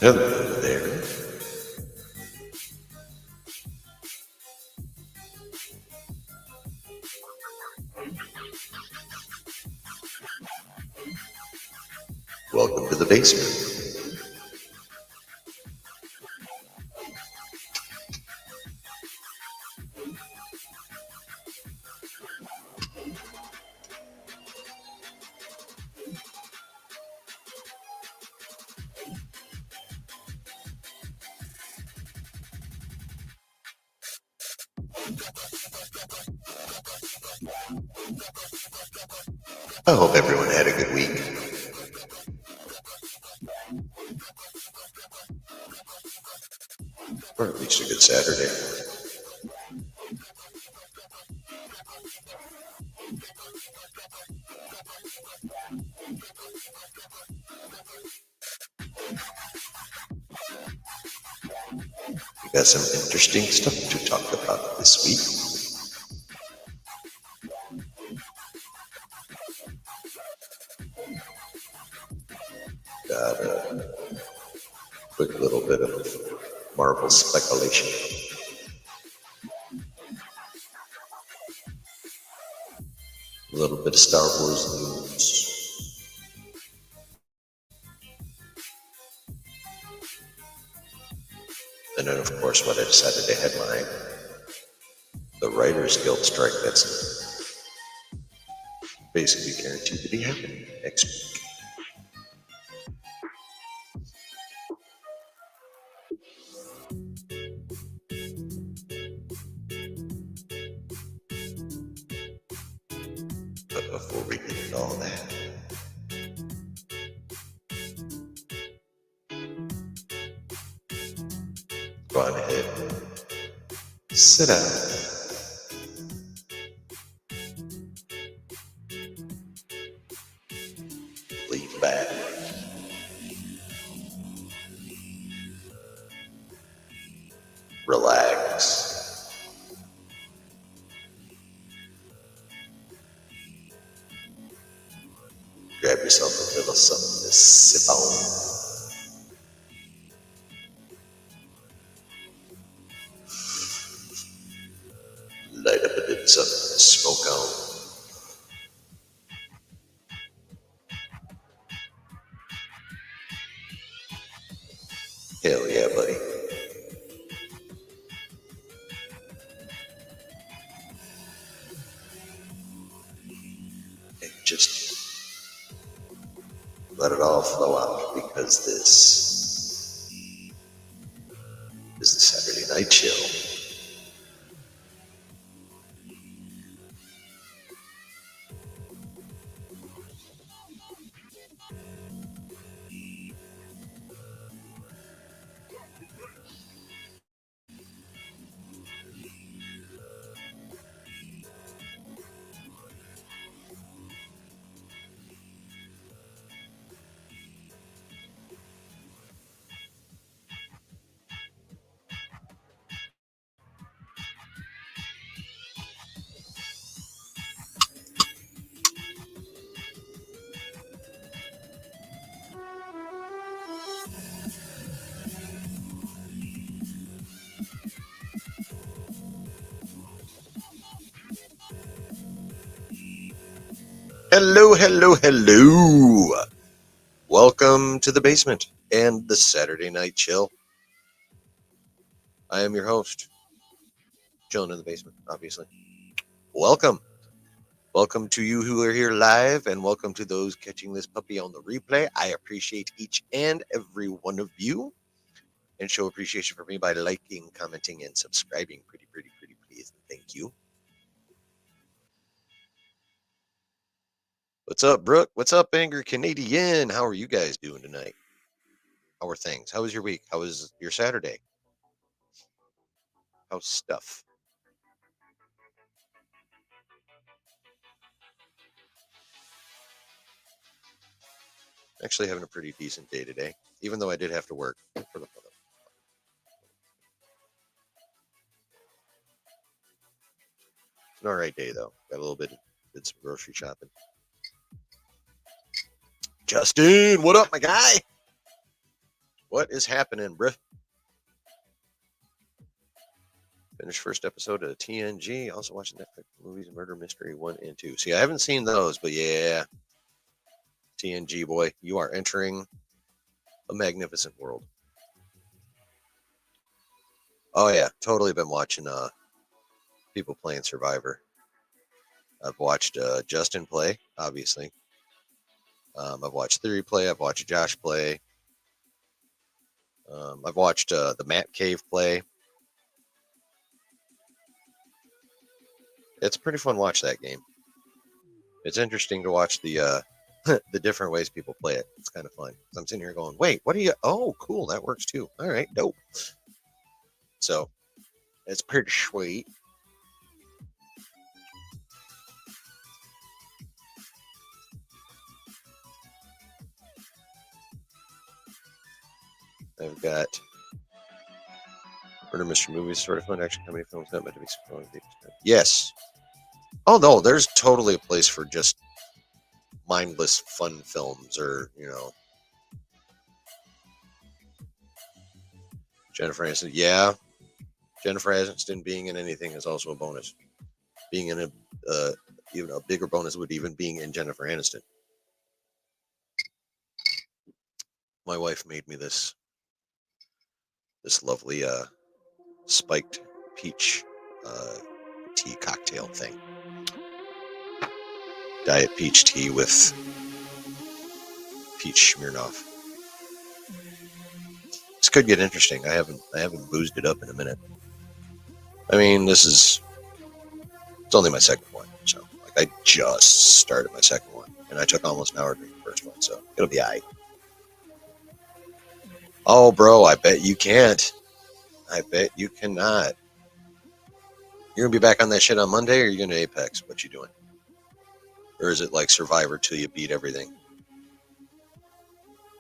Hello there. Welcome to the basement. I hope everyone had a good week, or at least a good Saturday. We got some interesting stuff to talk about this week. Got a quick little bit of Marvel speculation, a little bit of Star Wars news, and then, of course, what I decided to headline the Writers Guild strike that's basically guaranteed to be happening next week. But before we get into all that, go on ahead, sit down, lean back, relax, grab yourself a little something to sip on, light up a little something to smoke on. Hell yeah, buddy. And just let it all flow out because this is the Saturday Night Chill. Hello, hello, hello. Welcome to the basement and the Saturday Night Chill. I am your host, chilling in the basement, obviously. Welcome. Welcome to you who are here live, and welcome to those catching this puppy on the replay. I appreciate each and every one of you, and show appreciation for me by liking, commenting, and subscribing. Pretty please. Thank you. What's up, Brooke? What's up, Angry Canadian? How are you guys doing tonight? How are things? How was your week? How was your Saturday? How's stuff? Actually having a pretty decent day today, even though I did have to work for the fun of it. It's an all right day though. Got a little bit, did some grocery shopping. Justin, what up, my guy? What is happening, bruh? Finished first episode of TNG. Also watching Netflix movies, Murder Mystery 1 and 2. See, I haven't seen those, but yeah. TNG, boy, you are entering a magnificent world. Oh, yeah. Totally been watching people playing Survivor. I've watched Justin play, obviously. I've watched Theory play. I've watched Josh play. I've watched the Matt Cave play. It's pretty fun to watch that game. It's interesting to watch the the different ways people play it. It's kind of fun. I'm sitting here going, wait, what are you? Oh, cool. That works too. All right, dope. So it's pretty sweet. I've got Murder Mystery Movies, sort of fun action comedy films, not meant to be spoiled. Yes. Oh, no, there's totally a place for just mindless fun films or, Jennifer Aniston. Yeah. Jennifer Aniston being in anything is also a bonus. Being in even a bigger bonus would even being in Jennifer Aniston. My wife made me this lovely spiked peach tea cocktail thing. Diet peach tea with peach Smirnoff. This could get interesting. I haven't boozed it up in a minute. I mean, it's only my second one, so I just started my second one, and I took almost an hour to drink the first one, so it'll be alright. Oh, bro, I bet you can't. I bet you cannot. You're gonna be back on that shit on Monday, or are you gonna Apex? What you doing? Or is it like Survivor till you beat everything?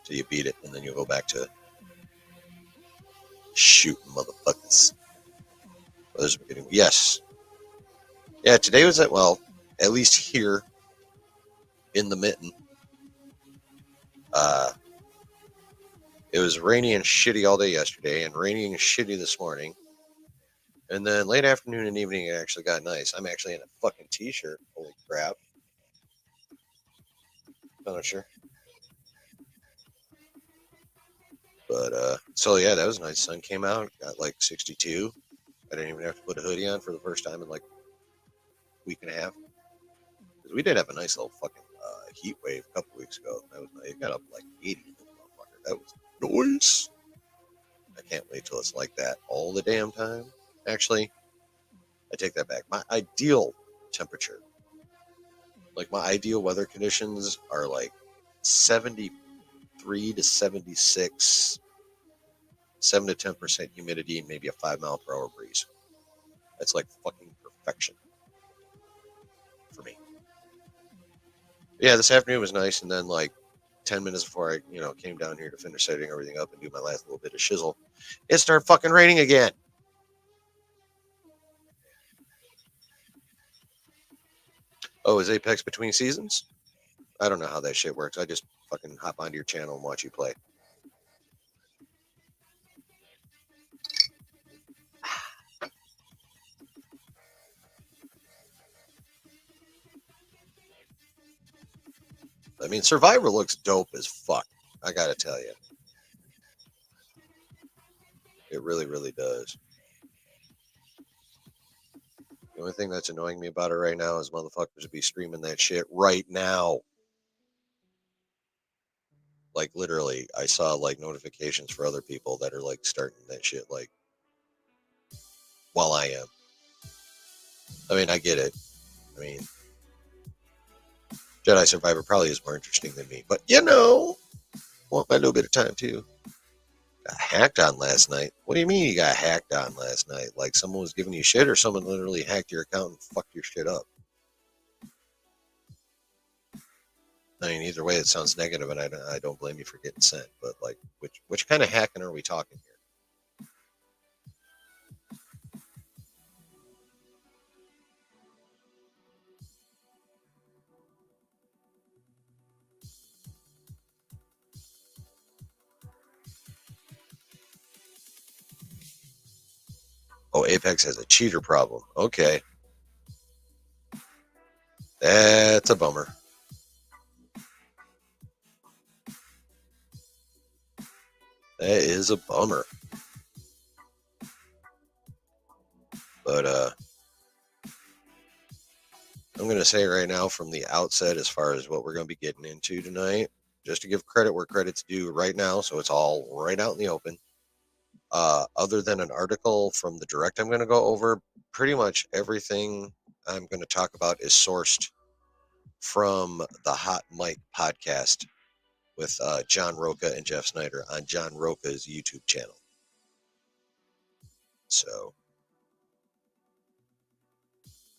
Till you beat it, and then you'll go back to shooting motherfuckers. Yes. Yeah, today was at least here in the mitten. Uh, it was rainy and shitty all day yesterday, and rainy and shitty this morning. And then late afternoon and evening, it actually got nice. I'm actually in a fucking t-shirt. Holy crap. Not sure. But, so yeah, that was nice. Sun came out, got like 62. I didn't even have to put a hoodie on for the first time in like a week and a half. Because we did have a nice little fucking heat wave a couple weeks ago. That was nice. It got up like 80. That was nice. I can't wait till it's like that all the damn time. Actually, I take that back. My ideal temperature, like my ideal weather conditions, are like 73 to 76, 7 to 10% humidity, and maybe a 5 mile per hour breeze. That's like fucking perfection for me. Yeah, this afternoon was nice, and then like 10 minutes before I, came down here to finish setting everything up and do my last little bit of shizzle, it started fucking raining again. Oh, is Apex between seasons? I don't know how that shit works. I just fucking hop onto your channel and watch you play. I mean, Survivor looks dope as fuck. I gotta tell you. It really, really does. The only thing that's annoying me about it right now is motherfuckers would be streaming that shit right now. Like, literally, I saw, like, notifications for other people that are, like, starting that shit, like, while I am. I mean, I get it. I mean, Jedi Survivor probably is more interesting than me. But, want my little bit of time, too. Got hacked on last night. What do you mean you got hacked on last night? Like, someone was giving you shit, or someone literally hacked your account and fucked your shit up? I mean, either way, it sounds negative, and I don't blame you for getting sent. But like, which kind of hacking are we talking here? Oh, Apex has a cheater problem. Okay. That's a bummer. That is a bummer. But I'm going to say right now from the outset, as far as what we're going to be getting into tonight, just to give credit where credit's due right now, so it's all right out in the open. Other than an article from the direct I'm going to go over, pretty much everything I'm going to talk about is sourced from the Hot Mic podcast with John Roca and Jeff Snyder on John Roca's YouTube channel. So,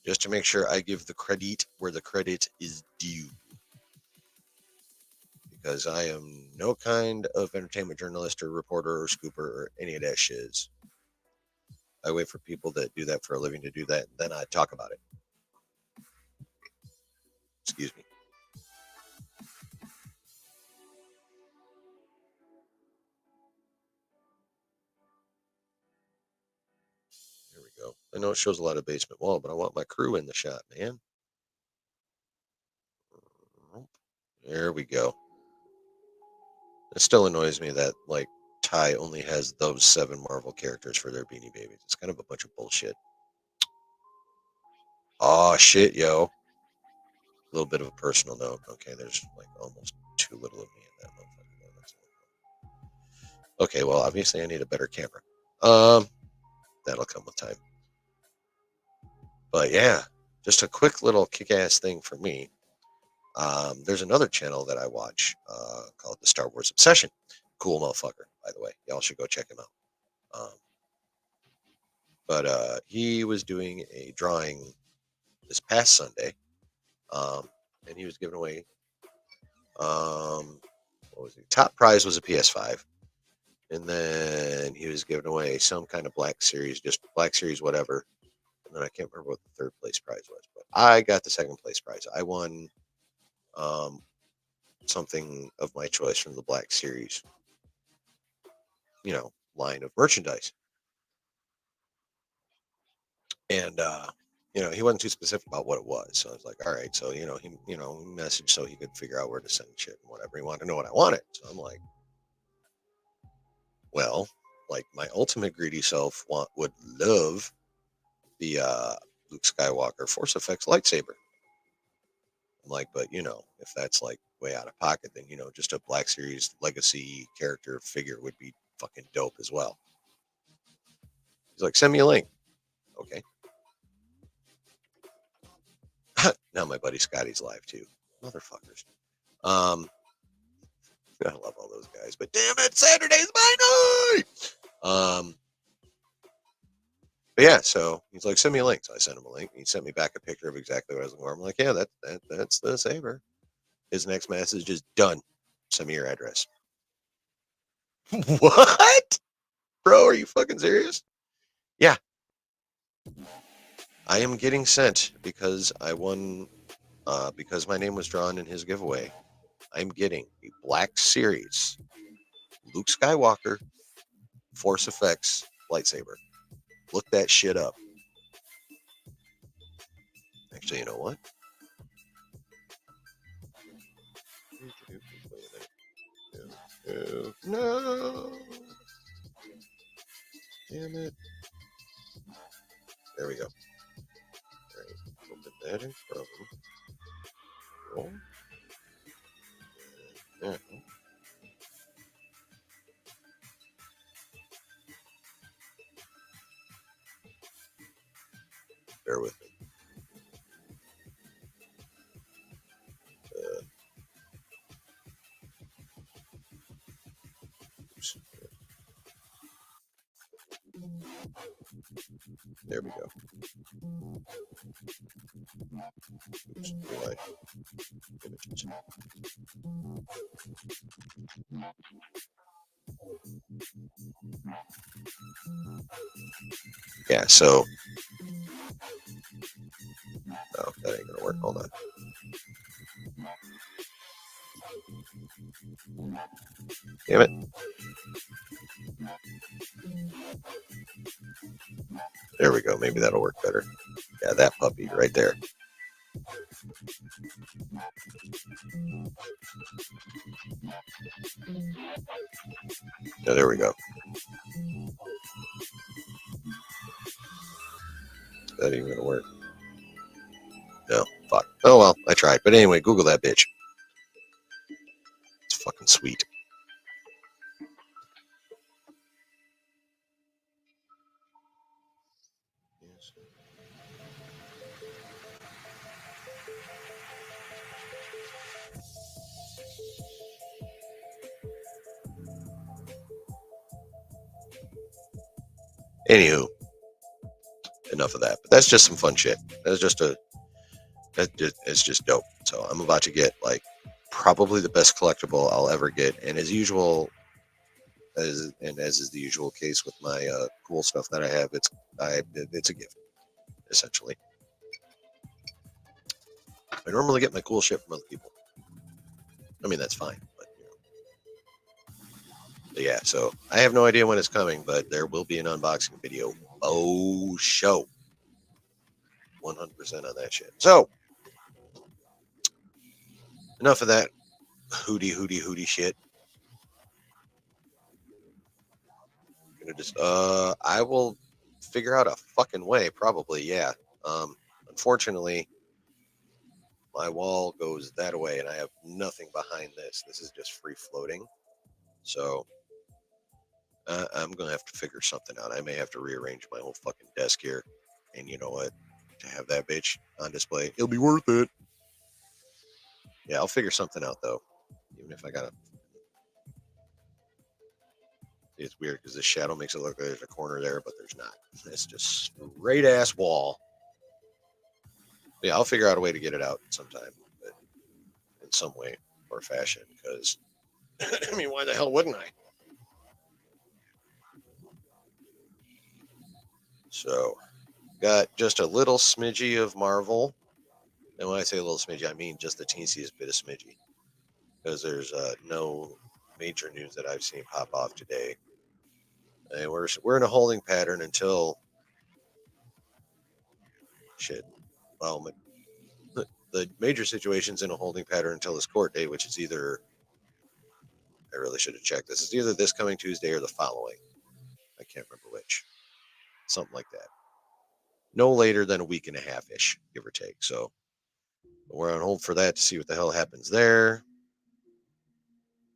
just to make sure I give the credit where the credit is due, because I am no kind of entertainment journalist or reporter or scooper or any of that shiz. I wait for people that do that for a living to do that, and then I talk about it. Excuse me. There we go. I know it shows a lot of basement wall, but I want my crew in the shot, man. There we go. It still annoys me that, like, Ty only has those 7 Marvel characters for their Beanie Babies. It's kind of a bunch of bullshit. Oh, shit, yo. A little bit of a personal note. Okay, there's, like, almost too little of me in that motherfucker. Okay, well, obviously I need a better camera. That'll come with time. But yeah, just a quick little kick-ass thing for me. There's another channel that I watch called the Star Wars Obsession. Cool motherfucker, by the way. Y'all should go check him out. But he was doing a drawing this past Sunday, and he was giving away. What was it? Top prize was a PS5, and then he was giving away some kind of Black Series, just Black Series, whatever. And then I can't remember what the third place prize was, but I got the second place prize. I won um, something of my choice from the Black Series, line of merchandise. And he wasn't too specific about what it was. So I was like, all right. So he messaged so he could figure out where to send shit and whatever. He wanted to know what I wanted. So I'm like, well, like my ultimate greedy self would love the Luke Skywalker Force Effects lightsaber. I'm like, but if that's like way out of pocket, then just a Black Series Legacy character figure would be fucking dope as well. He's like, send me a link. Okay. Now my buddy Scotty's live too. Motherfuckers. I love all those guys, but damn it, Saturday's my night. But yeah, so he's like, send me a link. So I sent him a link. He sent me back a picture of exactly what I was looking for. I'm like, yeah, that's the saber. His next message is done. Send me your address. What? Bro, are you fucking serious? Yeah. I am getting sent because I won, because my name was drawn in his giveaway. I'm getting a Black Series Luke Skywalker Force Effects lightsaber. Look that shit up. Actually, you know what? No. Damn it. There we go. All right. Open that in from. Roll. Yeah. Bear with me. Oops. There we go. Oops. Why? Images. Yeah, so. Oh, that ain't gonna work. Hold on. Damn it. There we go. Maybe that'll work better. Yeah, that puppy right there. Yeah, there we go. Is that even gonna work? No. Fuck. Oh well, I tried. But anyway, Google that bitch. It's fucking sweet. Anywho, enough of that. But that's just some fun shit. It's just dope. So I'm about to get like probably the best collectible I'll ever get, and as usual, as is the usual case with my cool stuff that I have, it's a gift essentially. I normally get my cool shit from other people. I mean that's fine, but yeah. So I have no idea when it's coming, but there will be an unboxing video. Oh, show 100% on that shit. So enough of that hootie shit. I'm gonna just I will figure out a fucking way, probably, yeah. Unfortunately, my wall goes that way, and I have nothing behind this. This is just free floating. So I'm gonna have to figure something out. I may have to rearrange my whole fucking desk here, and you know what? To have that bitch on display, it'll be worth it. Yeah, I'll figure something out though, even if I gotta. It's weird because the shadow makes it look like there's a corner there, but there's not. It's just straight ass wall. Yeah, I'll figure out a way to get it out sometime, but in some way or fashion. Because I mean, why the hell wouldn't I? So, got just a little smidgy of Marvel, and when I say a little smidgy, I mean just the teensiest bit of smidgy, because there's no major news that I've seen pop off today. And we're in a holding pattern until shit. Well, the major situation's in a holding pattern until this court date, which is either I really should have checked this. It's either this coming Tuesday or the following. I can't remember which. Something like that. No later than a week and a half ish, give or take. So we're on hold for that to see what the hell happens there.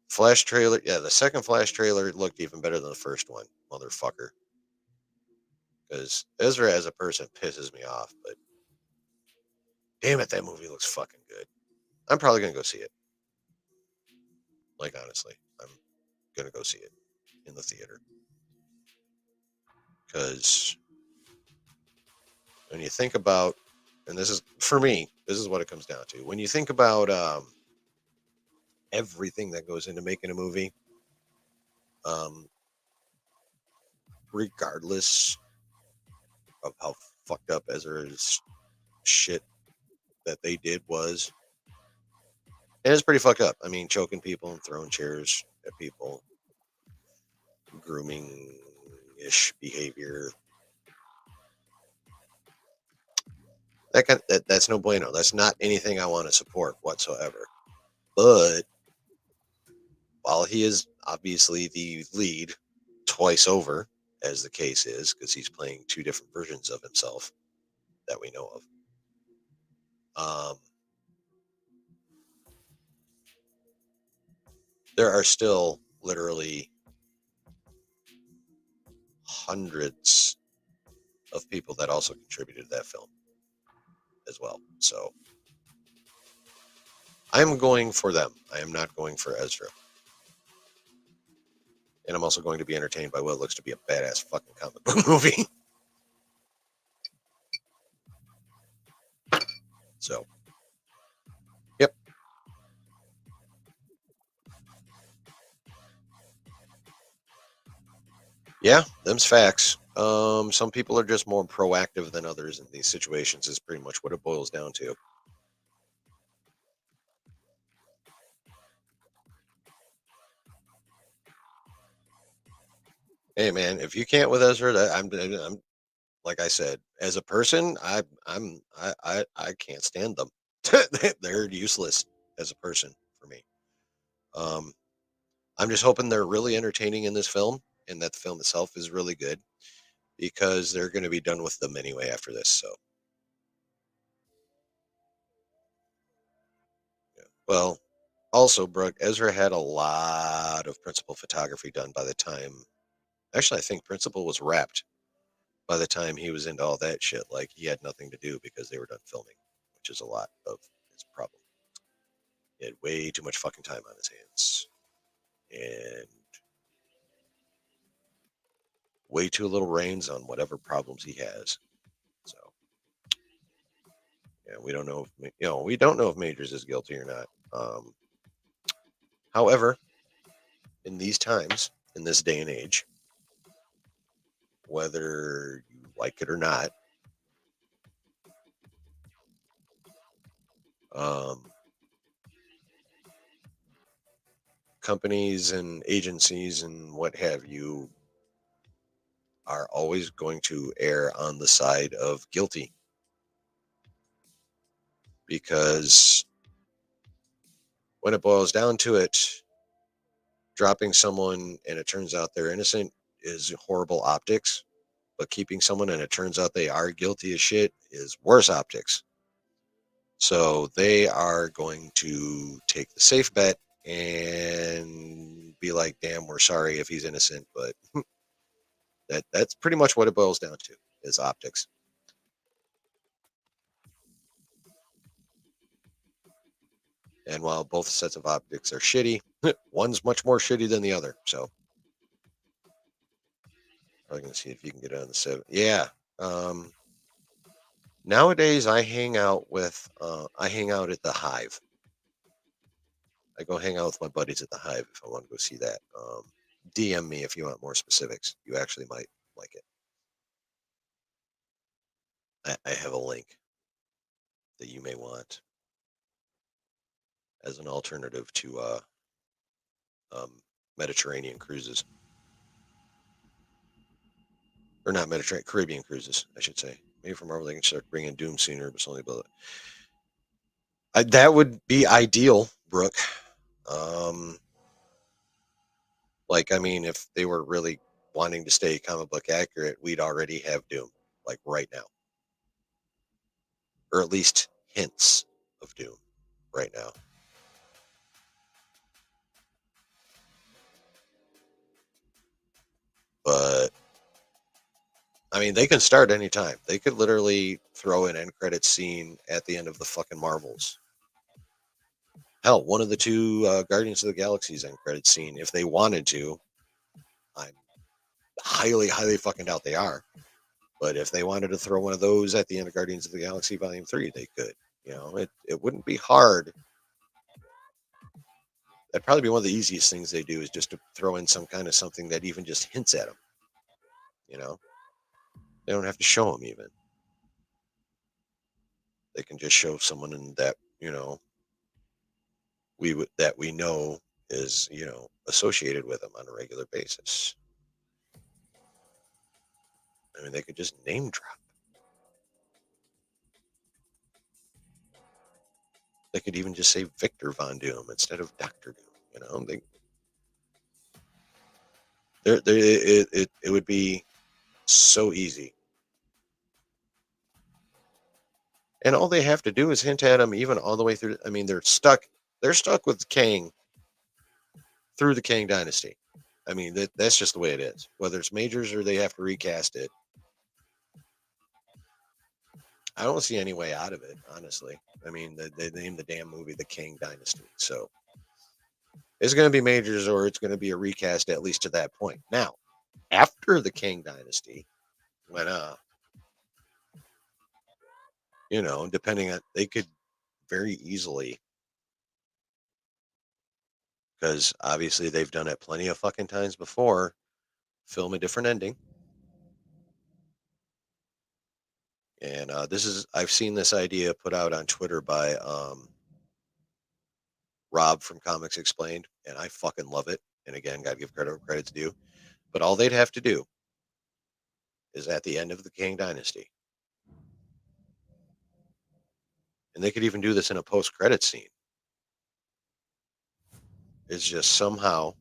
Flash trailer. Yeah, the second Flash trailer looked even better than the first one, motherfucker. Because Ezra as a person pisses me off, but damn it, that movie looks fucking good. I'm probably going to go see it. Like, honestly, I'm going to go see it in the theater. Because when you think about, and this is, for me, this is what it comes down to. When you think about everything that goes into making a movie, um, regardless of how fucked up Ezra's shit that they did was, and it's pretty fucked up. I mean, choking people and throwing chairs at people, grooming ish behavior. That's no bueno. That's not anything I want to support whatsoever. But while he is obviously the lead twice over, as the case is, because he's playing two different versions of himself that we know of. There are still literally hundreds of people that also contributed to that film as well. So I'm going for them. I am not going for Ezra. And I'm also going to be entertained by what looks to be a badass fucking comic book movie. So, yep. Yeah, them's facts. Some people are just more proactive than others in these situations is pretty much what it boils down to. Hey man, if you can't with Ezra, I'm like I said, as a person, I can't stand them. They're useless as a person for me. Um, I'm just hoping they're really entertaining in this film, and that the film itself is really good because they're going to be done with them anyway after this. So, yeah. Well, also, Brooke, Ezra had a lot of principal photography done by the time. Actually, I think principal was wrapped by the time he was into all that shit. Like he had nothing to do because they were done filming, which is a lot of his problem. He had way too much fucking time on his hands and way too little reins on whatever problems he has. So, yeah, we don't know if we don't know if Majors is guilty or not. However, in these times, in this day and age, whether you like it or not, um, companies and agencies and what have you are always going to err on the side of guilty because when it boils down to it, dropping someone and it turns out they're innocent is horrible optics, but keeping someone and it turns out they are guilty as shit is worse optics. So they are going to take the safe bet and be like, "Damn, we're sorry if he's innocent," but that's pretty much what it boils down to is optics. And while both sets of optics are shitty, one's much more shitty than the other. So I'm going to see if you can get on the seven. Yeah. Um, Nowadays, I hang out at the Hive. I go hang out with my buddies at the Hive if I want to go see that. DM me if you want more specifics. You actually might like it. I have a link that you may want as an alternative to um, Mediterranean cruises, or not Mediterranean, Caribbean cruises, I should say. Maybe from Marvel they can start bringing Doom sooner, but it's only about that would be ideal, Brooke. Um, like, I mean, if they were really wanting to stay comic book accurate, we'd already have Doom, like right now, or at least hints of Doom right now. But I mean, they can start anytime. They could literally throw an end credit scene at the end of the fucking Marvels. Hell, one of the two Guardians of the Galaxy's end credit scene, if they wanted to. I'm highly, highly fucking doubt they are. But if they wanted to throw one of those at the end of Guardians of the Galaxy Volume 3, they could. It wouldn't be hard. That'd probably be one of the easiest things they do is just to throw in some kind of something that even just hints at them. You know, they don't have to show them even. They can just show someone in that that we know is associated with them on a regular basis. I mean, they could just name drop. They could even just say Victor Von Doom instead of Doctor Doom. It would be so easy, and all they have to do is hint at them, even all the way through. I mean, they're stuck. They're stuck with Kang through the Kang Dynasty. I mean, that's just the way it is. Whether it's majors or they have to recast it, I don't see any way out of it, honestly. I mean, they named the damn movie The Kang Dynasty, so it's going to be majors or it's going to be a recast at least to that point. Now, after the Kang Dynasty, when depending on they could very easily, because obviously they've done it plenty of fucking times before, film a different ending. And I've seen this idea put out on Twitter by Rob from Comics Explained, and I fucking love it. And again, gotta give credit's due. But all they'd have to do is at the end of the Kang Dynasty, and they could even do this in a post-credit scene, is just somehow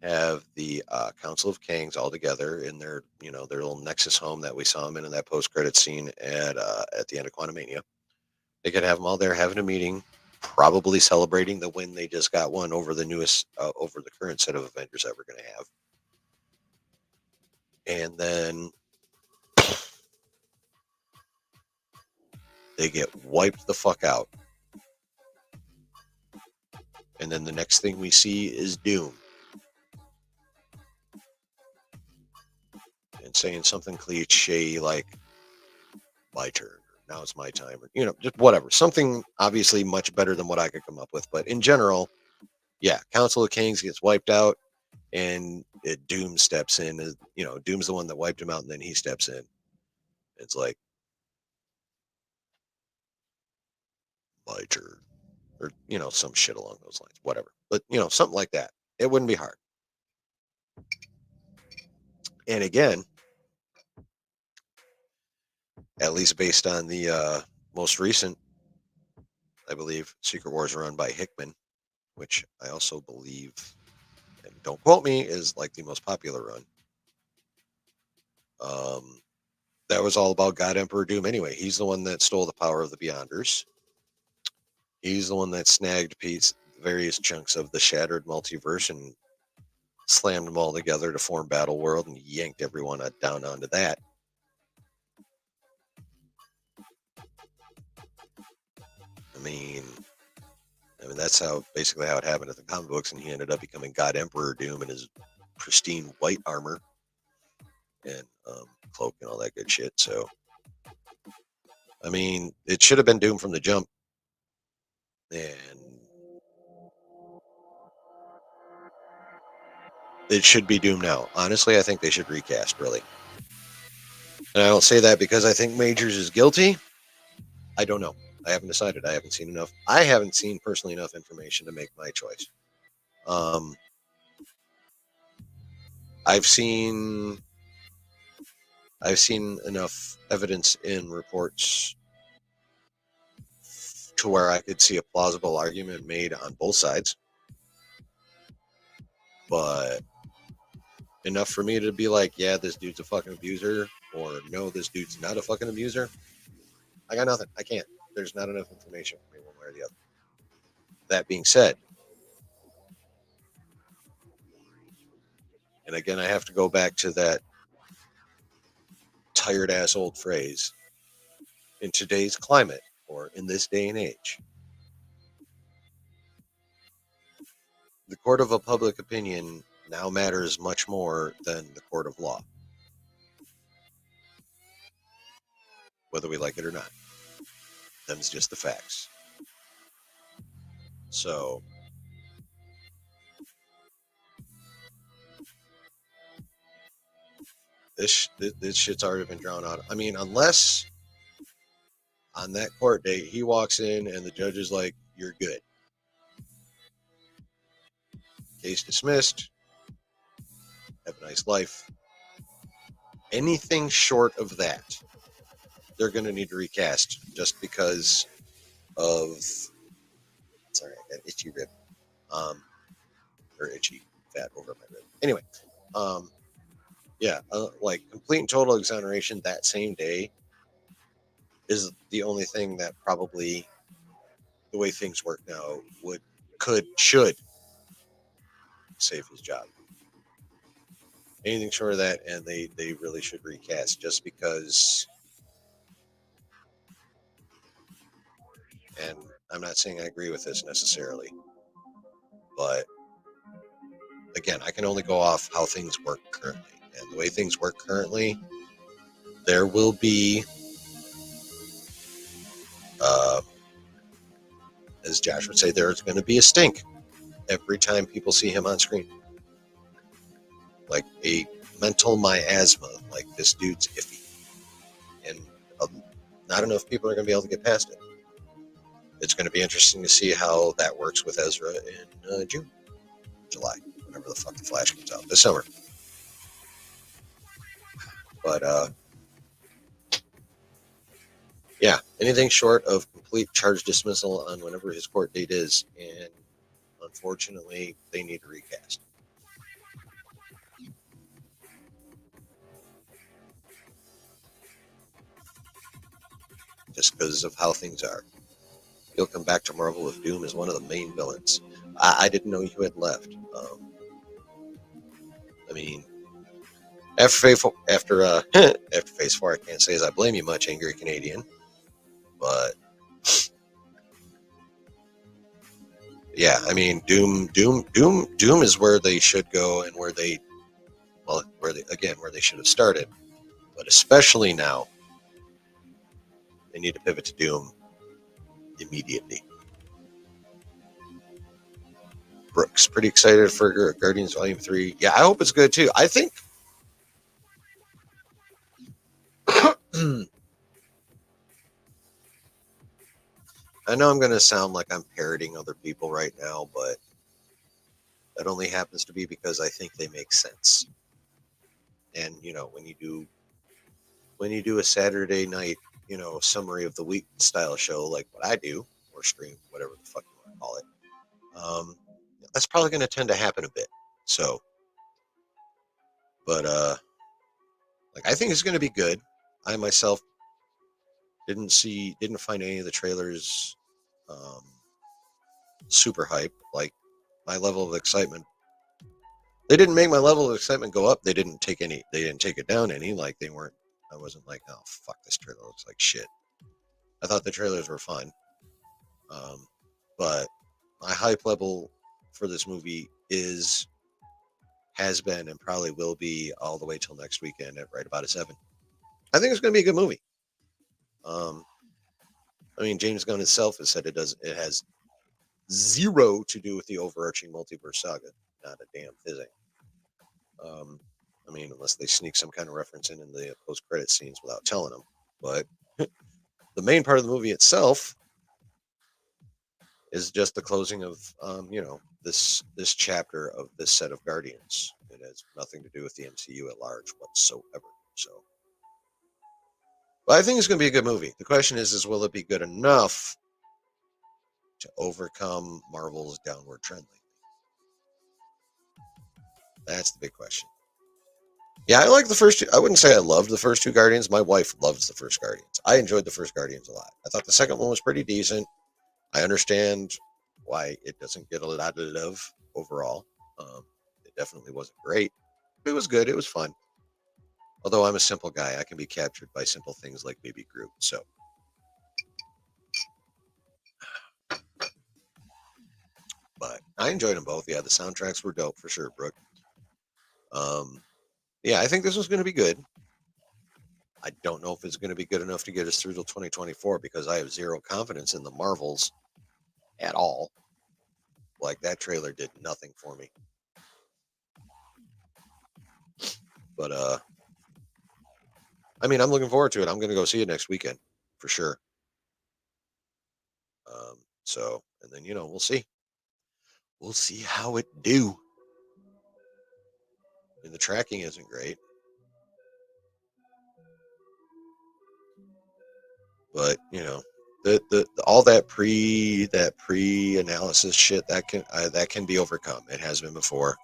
have the Council of Kangs all together in their, their little Nexus home that we saw them in that post-credit scene at the end of Quantumania. They could have them all there having a meeting, probably celebrating the win they just got one over over the current set of Avengers that we're going to have. And then they get wiped the fuck out. And then the next thing we see is Doom. And saying something cliche like, my turn, now it's my time, or, just whatever. Something obviously much better than what I could come up with. But in general, yeah, Council of Kings gets wiped out, and Doom steps in. Doom's the one that wiped him out, and then he steps in. It's like, my turn. Or, some shit along those lines. Whatever. But, something like that. It wouldn't be hard. And again, at least based on the most recent, I believe, Secret Wars run by Hickman, which I also believe, and don't quote me, is like the most popular run. That was all about God Emperor Doom anyway. He's the one that stole the power of the Beyonders. He's the one that snagged various chunks of the shattered multiverse and slammed them all together to form Battle World and yanked everyone down onto that. I mean, that's basically how it happened in the comic books, and he ended up becoming God Emperor Doom in his pristine white armor and cloak and all that good shit. So, I mean, it should have been Doom from the jump, and it should be Doom now. Honestly, I think they should recast, really. And I don't say that because I think Majors is guilty. I don't know. I haven't decided. I haven't seen enough. I haven't seen personally enough information to make my choice. I've seen enough evidence in reports to where I could see a plausible argument made on both sides, but enough for me to be like, yeah, this dude's a fucking abuser, or no, this dude's not a fucking abuser. I got nothing. I can't. There's not enough information for me one way or the other. That being said, and again, I have to go back to that tired ass old phrase, in today's climate or in this day and age, the court of a public opinion now matters much more than the court of law, whether we like it or not. Them's just the facts. So, this shit's already been drawn out. I mean, unless on that court date he walks in and the judge is like, "You're good. Case dismissed. Have a nice life." Anything short of that, they're going to need to recast just because of. Sorry, I got itchy rib. Or itchy fat over my rib. Anyway, yeah, like complete and total exoneration that same day is the only thing that probably, the way things work now, should save his job. Anything short of that, and they really should recast, just because. And I'm not saying I agree with this necessarily, but again, I can only go off how things work currently. And the way things work currently, there will be, as Josh would say, there's going to be a stink every time people see him on screen. Like a mental miasma, like this dude's iffy. And not enough people are going to be able to get past it. It's going to be interesting to see how that works with Ezra in July, whenever the fuck the Flash comes out this summer. But yeah, anything short of complete charge dismissal on whenever his court date is, and unfortunately, they need to recast. Just because of how things are. He'll come back to Marvel with Doom as one of the main villains. I didn't know you had left. I mean, after Phase 4, I can't say as I blame you much, angry Canadian. But yeah, I mean, Doom is where they should go, and where they should have started. But especially now, they need to pivot to Doom immediately. Brooks, pretty excited for Guardians Volume 3. Yeah, I hope it's good too. I think I know I'm going to sound like I'm parroting other people right now, but that only happens to be because I think they make sense. And when you do a Saturday night, summary of the week style show like what I do, or stream, whatever the fuck you want to call it, that's probably going to tend to happen a bit. So, but like I think it's going to be good. I myself didn't find any of the trailers super hype. Like my level of excitement, they didn't make my level of excitement go up. They didn't take it down any. Like they weren't. I wasn't like, oh fuck, this trailer looks like shit. I thought the trailers were fun, but my hype level for this movie has been, and probably will be all the way till next weekend at right about a 7. I think it's going to be a good movie. I mean, James Gunn himself has said it has zero to do with the overarching multiverse saga. Not a damn thing. I mean, unless they sneak some kind of reference in the post-credit scenes without telling them. But the main part of the movie itself is just the closing of, this chapter of this set of Guardians. It has nothing to do with the MCU at large whatsoever. So, but I think it's going to be a good movie. The question is will it be good enough to overcome Marvel's downward trend lately? That's the big question. Yeah, I like the first two. I wouldn't say I loved the first two Guardians. My wife loves the first Guardians. I enjoyed the first Guardians a lot. I thought the second one was pretty decent. I understand why it doesn't get a lot of love overall. It definitely wasn't great. It was good. It was fun. Although I'm a simple guy, I can be captured by simple things like Baby Groot. So, but I enjoyed them both. Yeah, the soundtracks were dope for sure, Brooke. Yeah, I think this was going to be good. I don't know if it's going to be good enough to get us through till 2024 because I have zero confidence in the Marvels at all. Like that trailer did nothing for me. But I mean, I'm looking forward to it. I'm going to go see it next weekend for sure. So, and then we'll see. We'll see how it do. And the tracking isn't great, but the all that pre analysis shit that can be overcome. It has been before.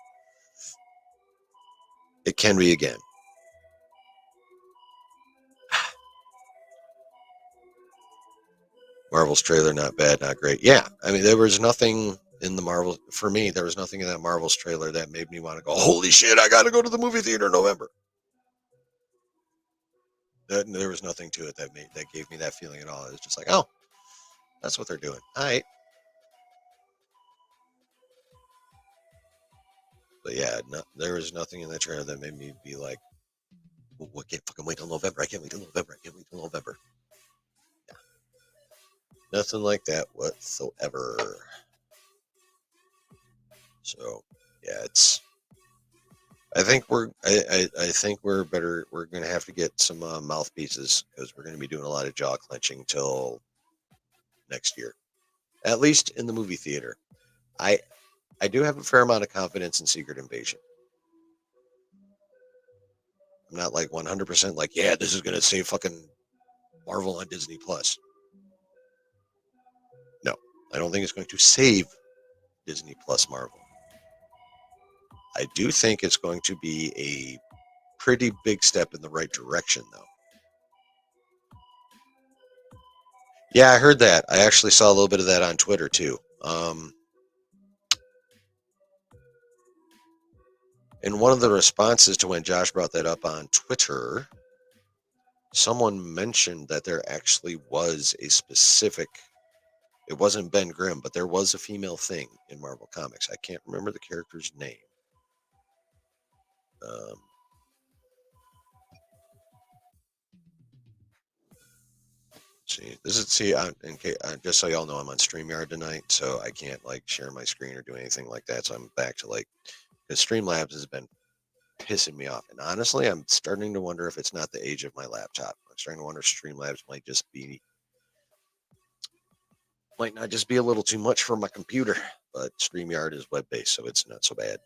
It can be again. Marvel's trailer, not bad, not great. Yeah, I mean, there was nothing in the Marvel for me. There was nothing in that Marvel's trailer that made me want to go, "Holy shit! I got to go to the movie theater in November." There was nothing to it that gave me that feeling at all. It was just like, oh, that's what they're doing. All right. But yeah, there was nothing in that trailer that made me be like, well, I can't fucking wait till November. I can't wait till November. I can't wait till November. Yeah. Nothing like that whatsoever. So yeah, I think I think we're better. We're going to have to get some mouthpieces because we're going to be doing a lot of jaw clenching till next year, at least in the movie theater. I I do have a fair amount of confidence in Secret Invasion. I'm not like 100% like, yeah, this is going to save fucking Marvel on Disney Plus. No, I don't think it's going to save Disney Plus Marvel. I do think it's going to be a pretty big step in the right direction, though. Yeah, I heard that. I actually saw a little bit of that on Twitter too. In one of the responses to when Josh brought that up on Twitter, someone mentioned that there actually was a specific. It wasn't Ben Grimm, but there was a female thing in Marvel Comics. I can't remember the character's name. Um, in case, just so y'all know, I'm on StreamYard tonight, so I can't like share my screen or do anything like that. So I'm back to like, because Streamlabs has been pissing me off, and honestly, I'm starting to wonder if it's not the age of my laptop. I'm starting to wonder if Streamlabs might not just be a little too much for my computer. But StreamYard is web based, so it's not so bad.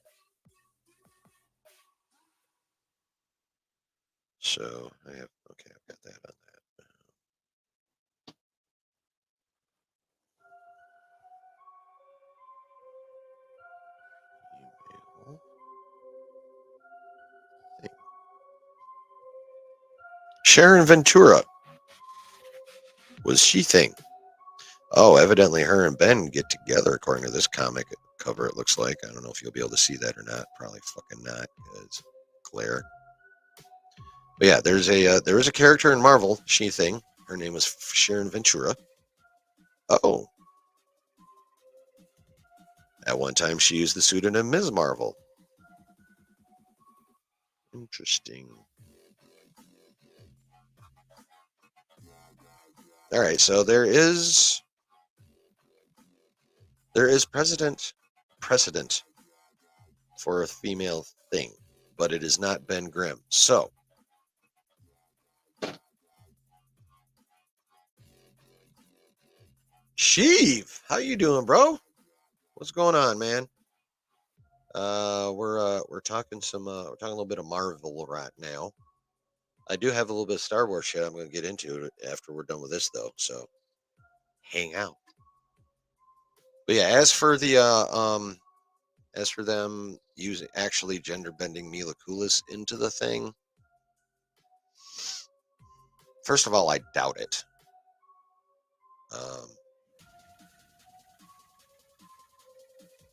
So I've got that on that. Email. Sharon Ventura was She-Thing. Oh, evidently her and Ben get together according to this comic cover, it looks like. I don't know if you'll be able to see that or not. Probably fucking not, because glare. But yeah, there is a character in Marvel, She-Thing. Her name was Sharon Ventura. Oh. At one time she used the pseudonym Ms. Marvel. Interesting. All right, so there is precedent for a female thing, but it is not Ben Grimm. So, Sheev, how you doing, bro? What's going on, man? We're talking we're talking a little bit of Marvel right now. I do have a little bit of Star Wars shit I'm going to get into after we're done with this, though. So, hang out. But yeah, as for them using actually gender bending Mila Kunis into the thing, first of all, I doubt it. Um,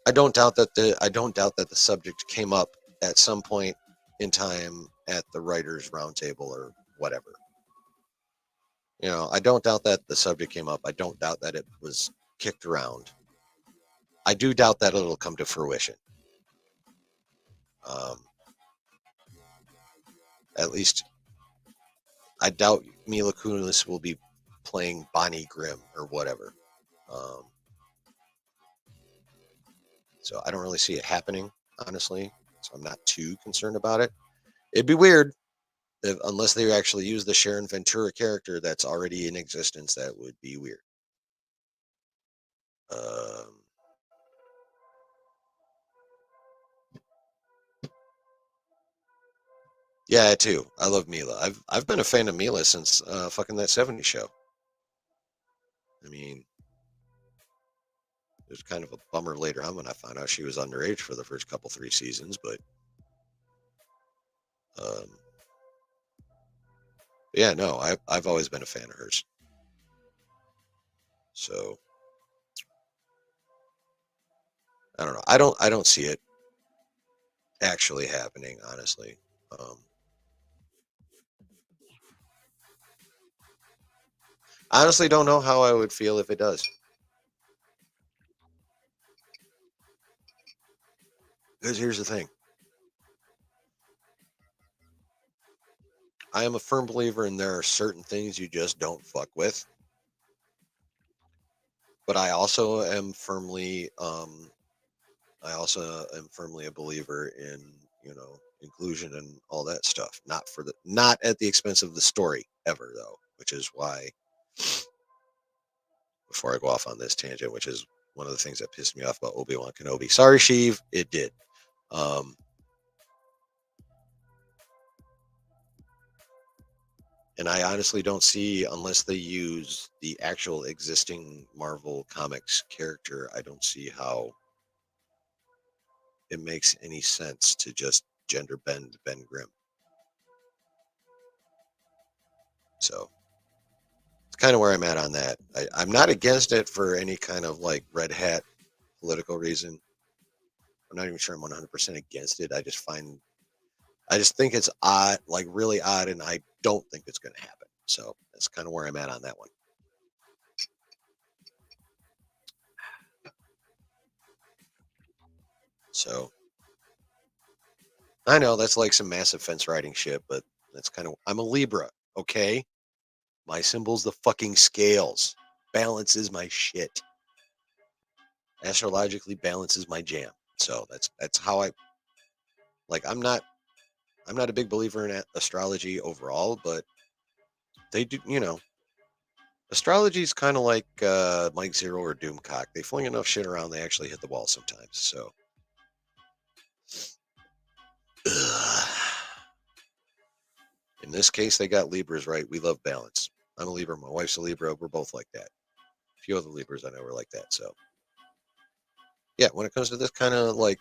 I don't doubt that the subject came up at some point in time at the writers' roundtable or whatever. You know, I don't doubt that the subject came up. I don't doubt that it was kicked around. I do doubt that it'll come to fruition. Um, at least I doubt Mila Kunis will be playing Bonnie Grimm or whatever. Um, so I don't really see it happening, honestly. So I'm not too concerned about it. It'd be weird unless they actually use the Sharon Ventura character that's already in existence. That would be weird. Um, yeah, too. I love Mila. I've been a fan of Mila since fucking that '70s show. I mean, it was kind of a bummer later on when I found out she was underage for the first couple 3 seasons, but um, yeah, no, I've always been a fan of hers. So I don't know. I don't see it actually happening, honestly. Honestly, don't know how I would feel if it does. Because here's the thing. I am a firm believer in there are certain things you just don't fuck with. But I also am firmly a believer in, inclusion and all that stuff. Not at the expense of the story ever though, which is why before I go off on this tangent, which is one of the things that pissed me off about Obi-Wan Kenobi. Sorry, Sheev, it did. Um, and I honestly don't see, unless they use the actual existing Marvel Comics character, I don't see how it makes any sense to just gender bend Ben Grimm. So it's kind of where I'm at on that. I'm not against it for any kind of like red hat political reason. I'm not even sure I'm 100% against it. I just think it's odd, like really odd, and I don't think it's going to happen. So that's kind of where I'm at on that one. So I know that's like some massive fence riding shit, but that's kind of, I'm a Libra, okay? My symbol's the fucking scales. Balance is my shit. Astrologically, balance is my jam. So that's how I like. I'm not a big believer in astrology overall, but they do. Astrology is kind of like Mike Zero or Doomcock. They fling enough shit around, they actually hit the wall sometimes. So, in this case, they got Libras right. We love balance. I'm a Libra. My wife's a Libra. We're both like that. A few other Libras I know are like that. So, yeah, when it comes to this kind of like,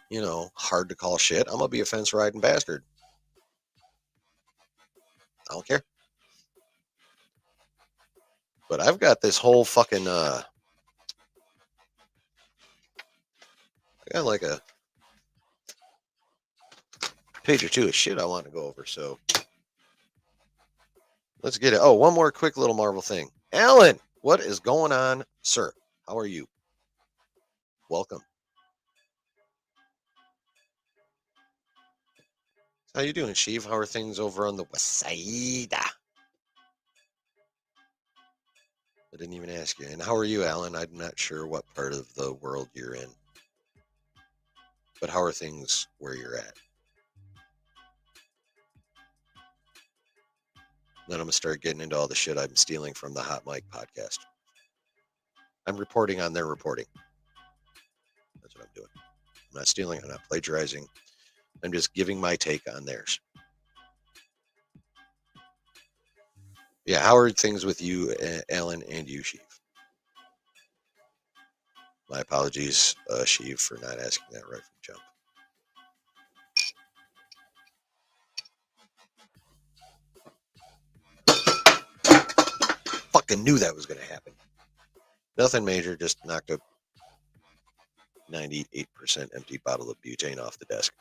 hard to call shit, I'm going to be a fence riding bastard. I don't care. But I've got this whole fucking, I got like a page or two of shit I want to go over. So, let's get it. Oh, one more quick little Marvel thing. Alan, what is going on, sir? How are you? Welcome. How you doing, Sheev? How are things over on the west side? I didn't even ask you. And how are you, Alan? I'm not sure what part of the world you're in. But how are things where you're at? Then I'm going to start getting into all the shit I'm stealing from the Hot Mic podcast. I'm reporting on their reporting. That's what I'm doing. I'm not stealing. I'm not plagiarizing. I'm just giving my take on theirs. Yeah, how are things with you, Alan, and you, Sheev? My apologies, Sheev, for not asking that right from jump. Fucking knew that was going to happen. Nothing major, just knocked a 98% empty bottle of butane off the desk.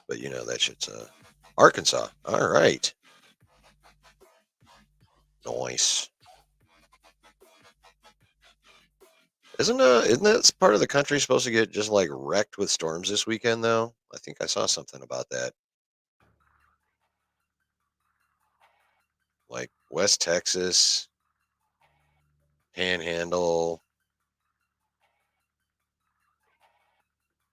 But that shit's Arkansas. All right. Nice. Isn't that part of the country supposed to get just like wrecked with storms this weekend though? I think I saw something about that. Like West Texas, Panhandle,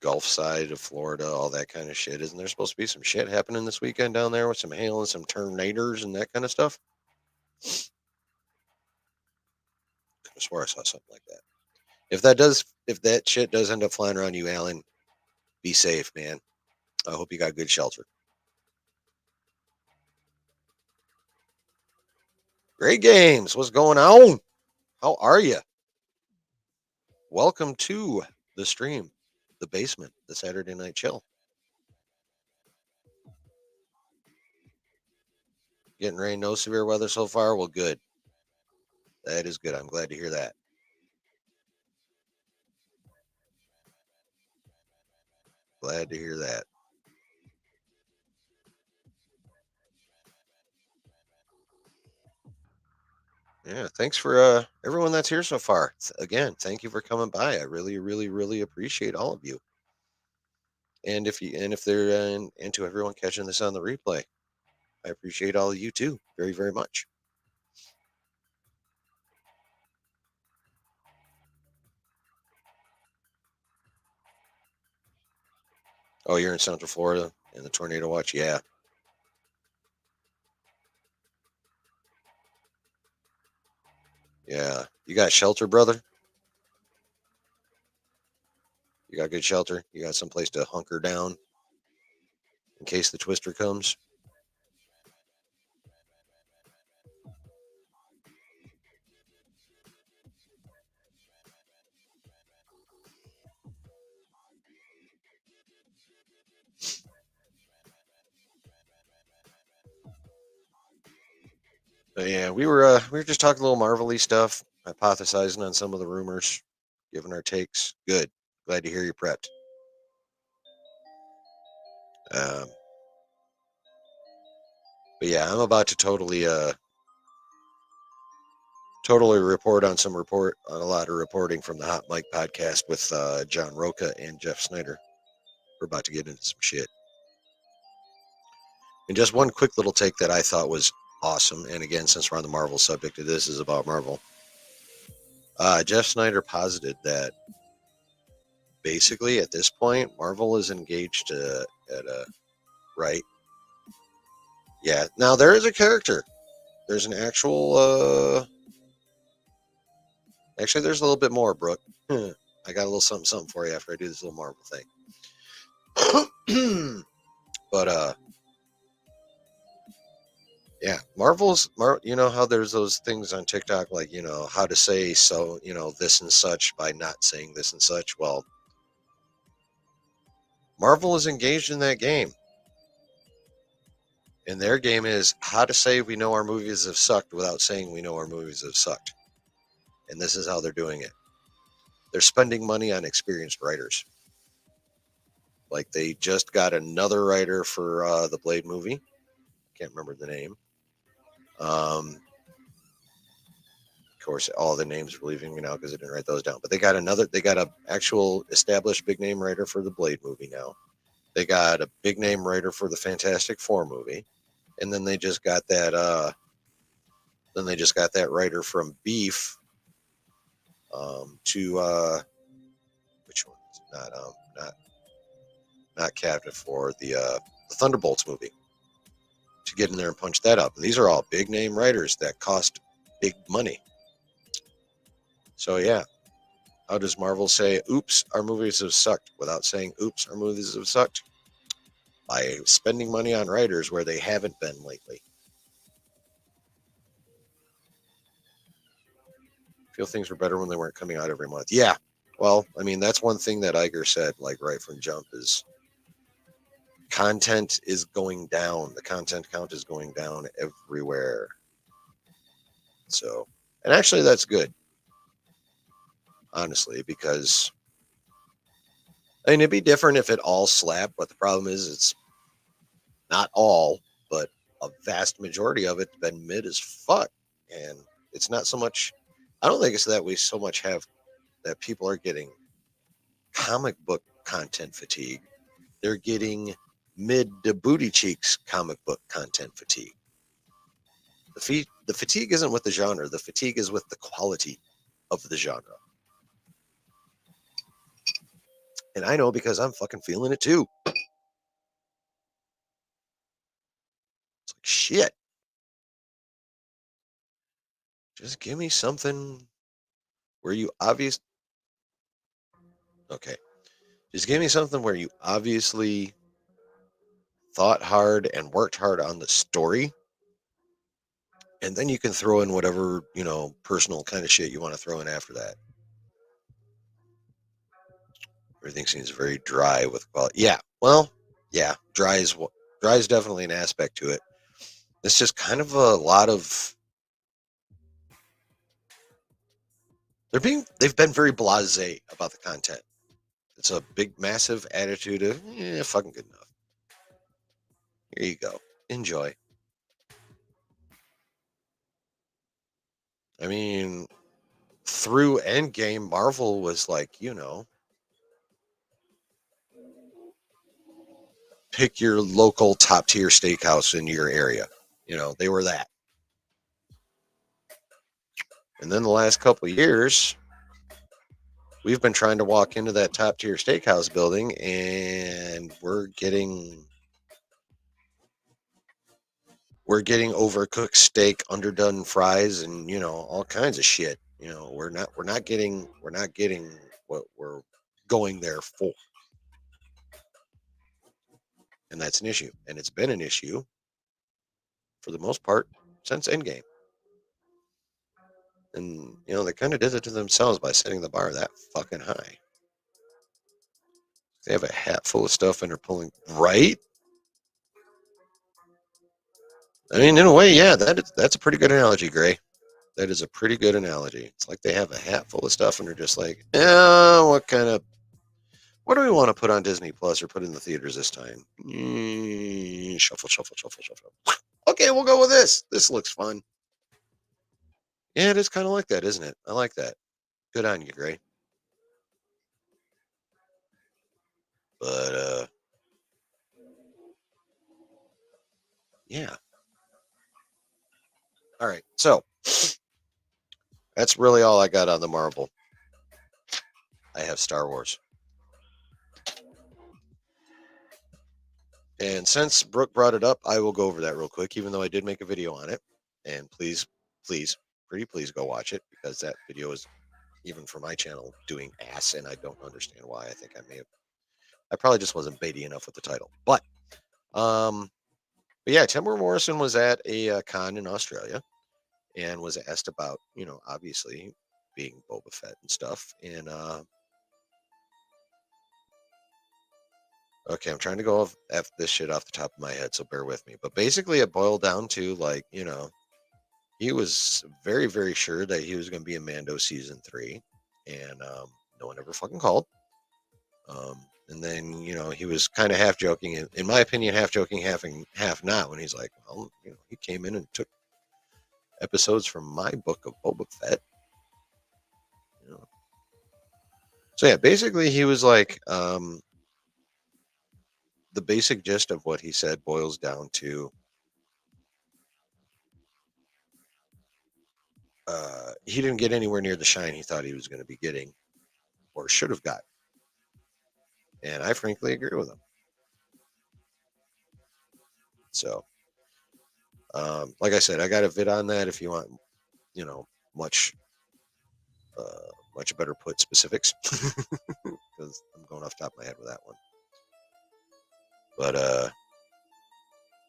Gulf side of Florida, all that kind of shit. Isn't there supposed to be some shit happening this weekend down there with some hail and some tornadoes and that kind of stuff? I swear I saw something like that. If that shit does end up flying around you, Alan, be safe, man. I hope you got good shelter. Great games. What's going on? How are you? Welcome to the stream, the basement, the Saturday night chill. Getting rain, no severe weather so far. Well, good. That is good. I'm glad to hear that. Glad to hear that. Yeah, thanks for everyone that's here so far. Again, thank you for coming by. I really, really, really appreciate all of you. And if they're and to everyone catching this on the replay, I appreciate all of you too, very, very much. Oh, you're in Central Florida in the tornado watch? Yeah. Yeah. You got shelter, brother? You got good shelter. You got some place to hunker down in case the twister comes. But yeah, we were just talking a little Marvel-y stuff, hypothesizing on some of the rumors, giving our takes. Good. Glad to hear you prepped. Um, but yeah, I'm about to totally report on a lot of reporting from the Hot Mic podcast with John Roca and Jeff Snyder. We're about to get into some shit. And just one quick little take that I thought was awesome. And again, since we're on the Marvel subject, this is about Marvel. Jeff Snyder posited that basically at this point, Marvel is engaged at a right. Yeah. Now there is a character. There's an actual. Actually, there's a little bit more, Brooke. I got a little something for you after I do this little Marvel thing. But yeah, you know how there's those things on TikTok like, how to say so, this and such by not saying this and such. Well, Marvel is engaged in that game. And their game is how to say we know our movies have sucked without saying we know our movies have sucked. And this is how they're doing it. They're spending money on experienced writers. Like they just got another writer for the Blade movie. Can't remember the name. Of course, all the names are leaving me now because I didn't write those down. But they got a actual established big name writer for the Blade movie now. They got a big name writer for the Fantastic Four movie, and then they just got that. Writer from Beef to which one? Not Captain for the Thunderbolts movie to get in there and punch that up. And these are all big name writers that cost big money. So yeah, how does Marvel say, oops, our movies have sucked without saying, oops, our movies have sucked? By spending money on writers where they haven't been lately. I feel things were better when they weren't coming out every month. Yeah. Well, I mean, that's one thing that Iger said, like right from jump, is content is going down. The content count is going down everywhere. So, and actually that's good, honestly, because I mean, it'd be different if it all slapped, but the problem is it's not all, but a vast majority of it's been mid as fuck. And it's not so much, I don't think it's that we so much have that people are getting comic book content fatigue. They're getting mid to booty cheeks comic book content fatigue. The fatigue isn't with the genre, the fatigue is with the quality of the genre. And I know because I'm fucking feeling it too. It's like shit. Just give me something where you obvious okay. Just give me something where you obviously thought hard and worked hard on the story. And then you can throw in whatever, personal kind of shit you want to throw in after that. Everything seems very dry with quality. Yeah. Well, yeah, dry is definitely an aspect to it. It's just kind of a lot of they've been very blasé about the content. It's a big, massive attitude of fucking good enough. Here you go. Enjoy. I mean, through Endgame, Marvel was like, pick your local top tier steakhouse in your area. They were that. And then the last couple of years, we've been trying to walk into that top tier steakhouse building, and we're getting overcooked steak, underdone fries, and all kinds of shit. We're not getting what we're going there for. And that's an issue. And it's been an issue for the most part since Endgame. And, they kind of did it to themselves by setting the bar that fucking high. They have a hat full of stuff and they're pulling. Right? I mean, in a way, yeah, that's a pretty good analogy, Gray. That is a pretty good analogy. It's like they have a hat full of stuff and they're just like, what do we want to put on Disney Plus or put in the theaters this time? Shuffle, shuffle, shuffle, shuffle. Okay, we'll go with this. This looks fun. Yeah, it is kind of like that, isn't it? I like that. Good on you, Gray. But yeah. All right. So that's really all I got on the Marvel. I have Star Wars. And since Brooke brought it up, I will go over that real quick, even though I did make a video on it. And please, please, pretty please go watch it because that video is, even for my channel, doing ass, and I don't understand why. I probably just wasn't baity enough with the title. But yeah, Timur Morrison was at a con in Australia and was asked about, obviously being Boba Fett and stuff. And okay, I'm trying to go off this shit off the top of my head, so bear with me. But basically, it boiled down to he was very, very sure that he was going to be in Mando season 3, and no one ever fucking called. And then he was kind of half joking, in my opinion, half joking, half not. When he's like, well, he came in and took episodes from my book of Boba Fett. So yeah, basically, he was like, the basic gist of what he said boils down to he didn't get anywhere near the shine he thought he was going to be getting or should have got. And I frankly agree with him. So, like I said, I got a vid on that if you want, much, much better put specifics because I'm going off the top of my head with that one. But,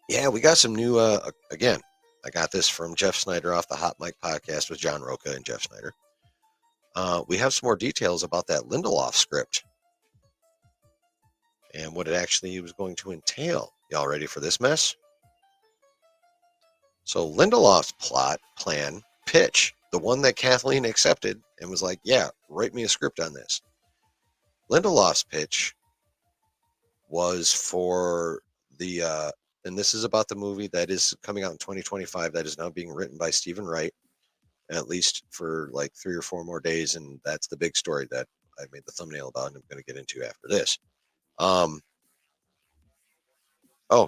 yeah, we got some new, again, I got this from Jeff Snyder off the Hot Mic podcast with John Roca and Jeff Snyder. We have some more details about that Lindelof script and what it actually was going to entail. Y'all ready for this mess? So Lindelof's pitch, the one that Kathleen accepted and was like, yeah, write me a script on this. Lindelof's pitch was for and this is about the movie that is coming out in 2025 that is now being written by Stephen Wright, at least for like 3 or 4 more days. And that's the big story that I made the thumbnail about and I'm going to get into after this. Oh,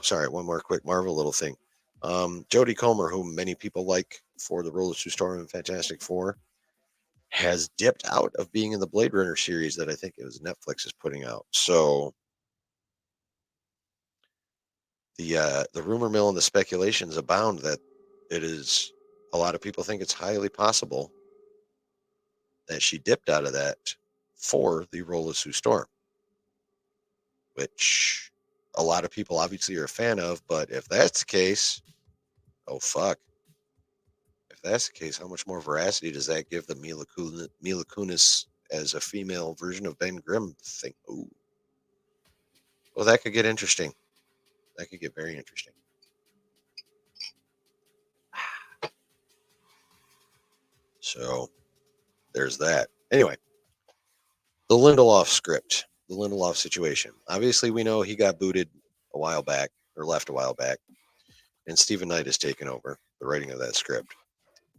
sorry, one more quick Marvel little thing. Jodie Comer, whom many people like for the role of Sue Storm in Fantastic Four, has dipped out of being in the Blade Runner series that I think it was Netflix is putting out. So the rumor mill and the speculations abound that it is, a lot of people think it's highly possible that she dipped out of that for the role of Sue Storm, which a lot of people obviously are a fan of. But if that's the case, oh fuck. If that's the case, how much more veracity does that give the Mila Kunis as a female version of Ben Grimm thing? Ooh. Well, that could get interesting. That could get very interesting. So there's that. Anyway, the Lindelof script, the Lindelof situation. Obviously, we know he got booted a while back or left a while back, and Stephen Knight has taken over the writing of that script.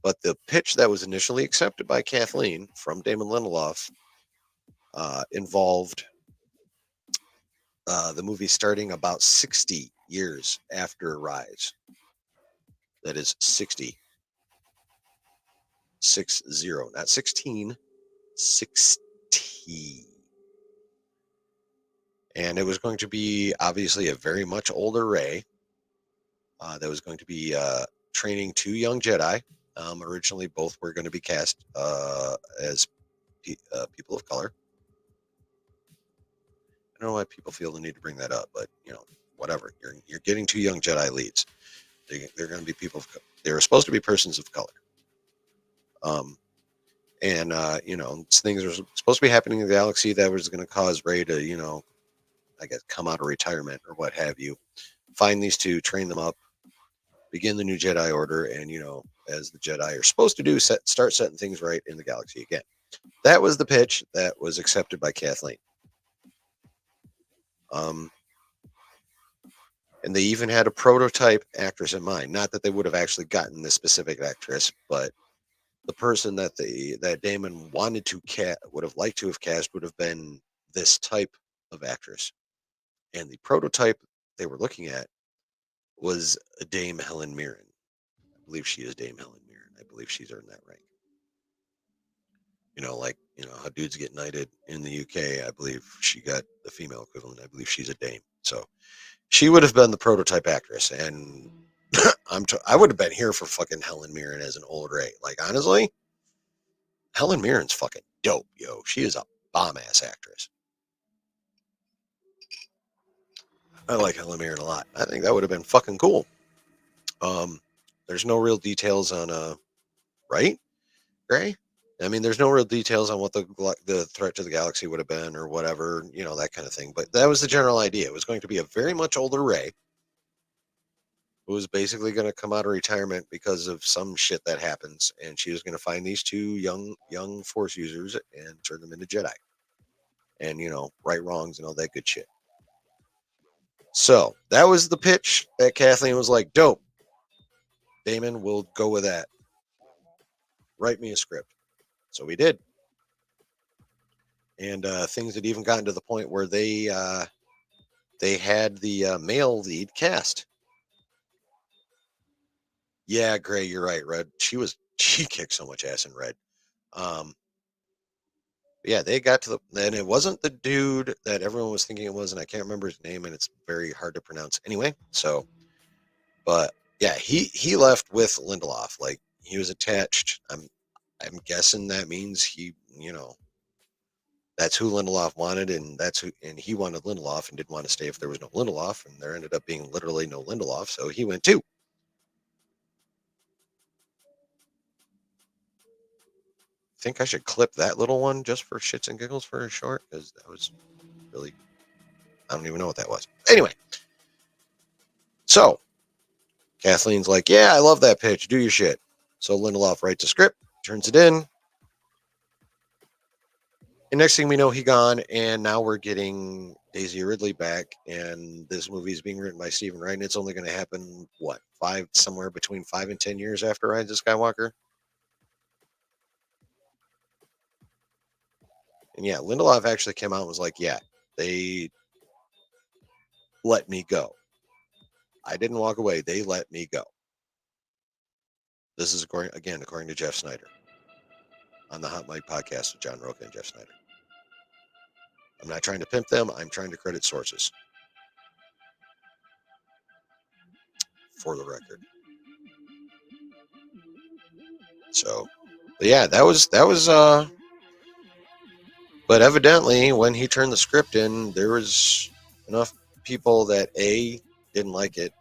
But the pitch that was initially accepted by Kathleen from Damon Lindelof involved the movie starting about 60 years after Rise. That is 60. 60, not 16, 60. And it was going to be obviously a very much older Rey that was going to be training 2 young Jedi. Originally, both were going to be cast as people of color. I don't know why people feel the need to bring that up, but whatever. You're getting two young Jedi leads. They're going to be people. They're supposed to be persons of color. Um, and things are supposed to be happening in the galaxy that was going to cause Rey to, I guess, come out of retirement or what have you. Find these two, train them up, begin the new Jedi Order, and as the Jedi are supposed to do, start setting things right in the galaxy again. That was the pitch that was accepted by Kathleen. And they even had a prototype actress in mind. Not that they would have actually gotten this specific actress, but the person that Damon wanted to would have liked to have cast would have been this type of actress. And the prototype they were looking at was Dame Helen Mirren. I believe she is Dame Helen Mirren. I believe she's earned that rank. How dudes get knighted in the UK. I believe she got the female equivalent. I believe she's a dame. So she would have been the prototype actress, and I would have been here for fucking Helen Mirren as an old Rey. Like, honestly, Helen Mirren's fucking dope, yo. She is a bomb ass actress. I like Helen Mirren a lot. I think that would have been fucking cool. There's no real details on right, Gray. I mean, there's no real details on what the threat to the galaxy would have been or whatever, that kind of thing. But that was the general idea. It was going to be a very much older Rey who was basically going to come out of retirement because of some shit that happens, and she was going to find these two young Force users and turn them into Jedi, and right wrongs and all that good shit. So that was the pitch that Kathleen was like, dope. Damon, we'll go with that. Write me a script. So we did. And things had even gotten to the point where they had the male lead cast. Yeah, Gray, you're right, Red. She kicked so much ass in Red. Yeah, they got to and it wasn't the dude that everyone was thinking it was, and I can't remember his name, and it's very hard to pronounce anyway. So, but yeah, he left with Lindelof. Like, he was attached. I'm guessing that means he, that's who Lindelof wanted, and he wanted Lindelof and didn't want to stay if there was no Lindelof, and there ended up being literally no Lindelof, so he went too. I think I should clip that little one just for shits and giggles for a short, because that was really, I don't even know what that was. Anyway, so Kathleen's like, yeah, I love that pitch. Do your shit. So Lindelof writes a script, turns it in. And next thing we know, he gone, and now we're getting Daisy Ridley back, and this movie is being written by Stephen Wright, and it's only going to happen, somewhere between 5 and 10 years after Rise of Skywalker? And yeah, Lindelof actually came out and was like, yeah, they let me go. I didn't walk away. They let me go. This is according to Jeff Snyder on the Hot Mic podcast with John Roca and Jeff Snyder. I'm not trying to pimp them. I'm trying to credit sources. For the record. So, yeah, that was but evidently when he turned the script in, there was enough people that A, didn't like it,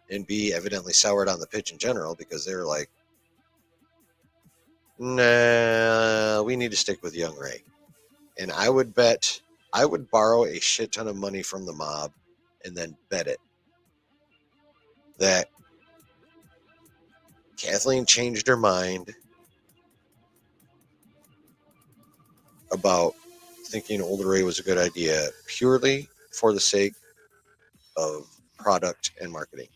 and B, evidently soured on the pitch in general, because they were like, nah, we need to stick with young Rey. And I would borrow a shit ton of money from the mob and then bet it that Kathleen changed her mind about thinking older Rey was a good idea purely for the sake of product and marketing.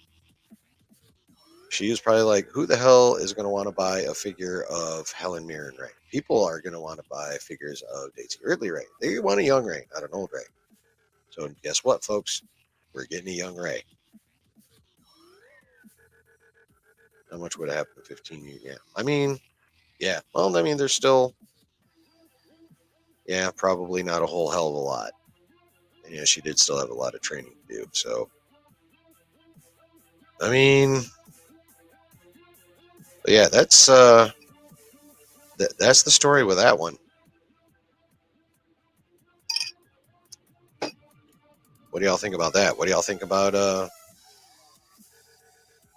She was probably like, who the hell is going to want to buy a figure of Helen Mirren Rey? People are going to want to buy figures of Daisy Ridley Rey. They want a young Rey, not an old Rey. So guess what, folks? We're getting a young Rey. How much would have happened in 15 years? Yeah. I mean, yeah. Well, I mean, there's still, yeah, probably not a whole hell of a lot. And yeah, she did still have a lot of training to do. So, I mean, yeah, that's the story with that one. What do y'all think about that? What do y'all think about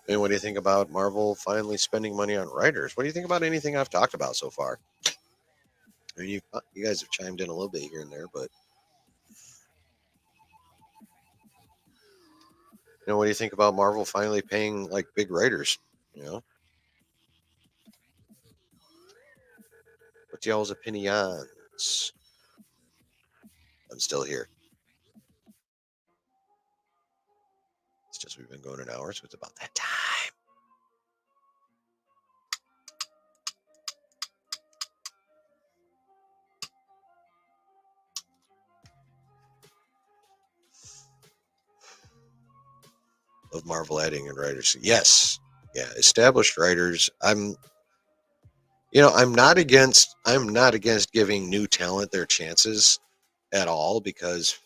and what do you think about Marvel finally spending money on writers? What do you think about anything I've talked about so far? I mean, you guys have chimed in a little bit here and there, but what do you think about Marvel finally paying like big writers? You know, what's y'all's opinions? I'm still here. It's just we've been going an hour, so it's about that time. Of Marvel adding and writers. Yes, yeah, established writers. I'm not against giving new talent their chances at all, because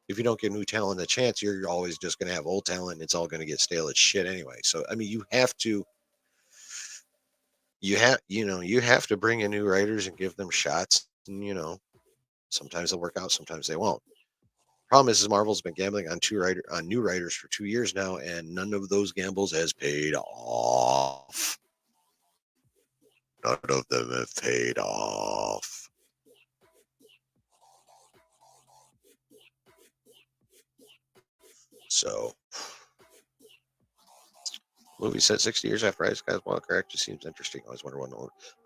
if you don't give new talent a chance, you're always just going to have old talent and it's all going to get stale as shit anyway. So I mean, you have to bring in new writers and give them shots, and sometimes they'll work out, sometimes they won't. Problem is Marvel's been gambling on new writers for 2 years now, and none of those gambles has paid off. None of them have paid off. So, movie set 60 years after Rise of Skywalker actually seems interesting. I always wonder when.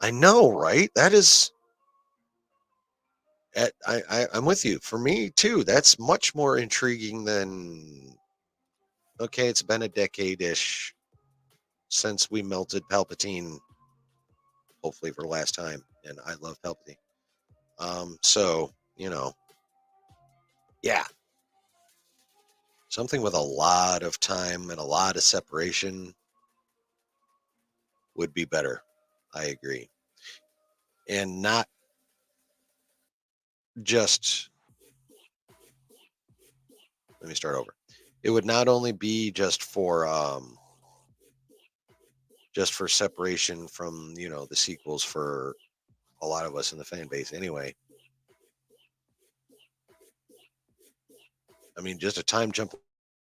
I know, right? That is. I'm with you. For me too, that's much more intriguing than. Okay, it's been a decade ish since we melted Palpatine, hopefully for the last time, and I love Palpatine. So yeah, something with a lot of time and a lot of separation would be better. I agree, and not just. Let me start over. It would not only be just for separation from the sequels for a lot of us in the fan base anyway. I mean, just a time jump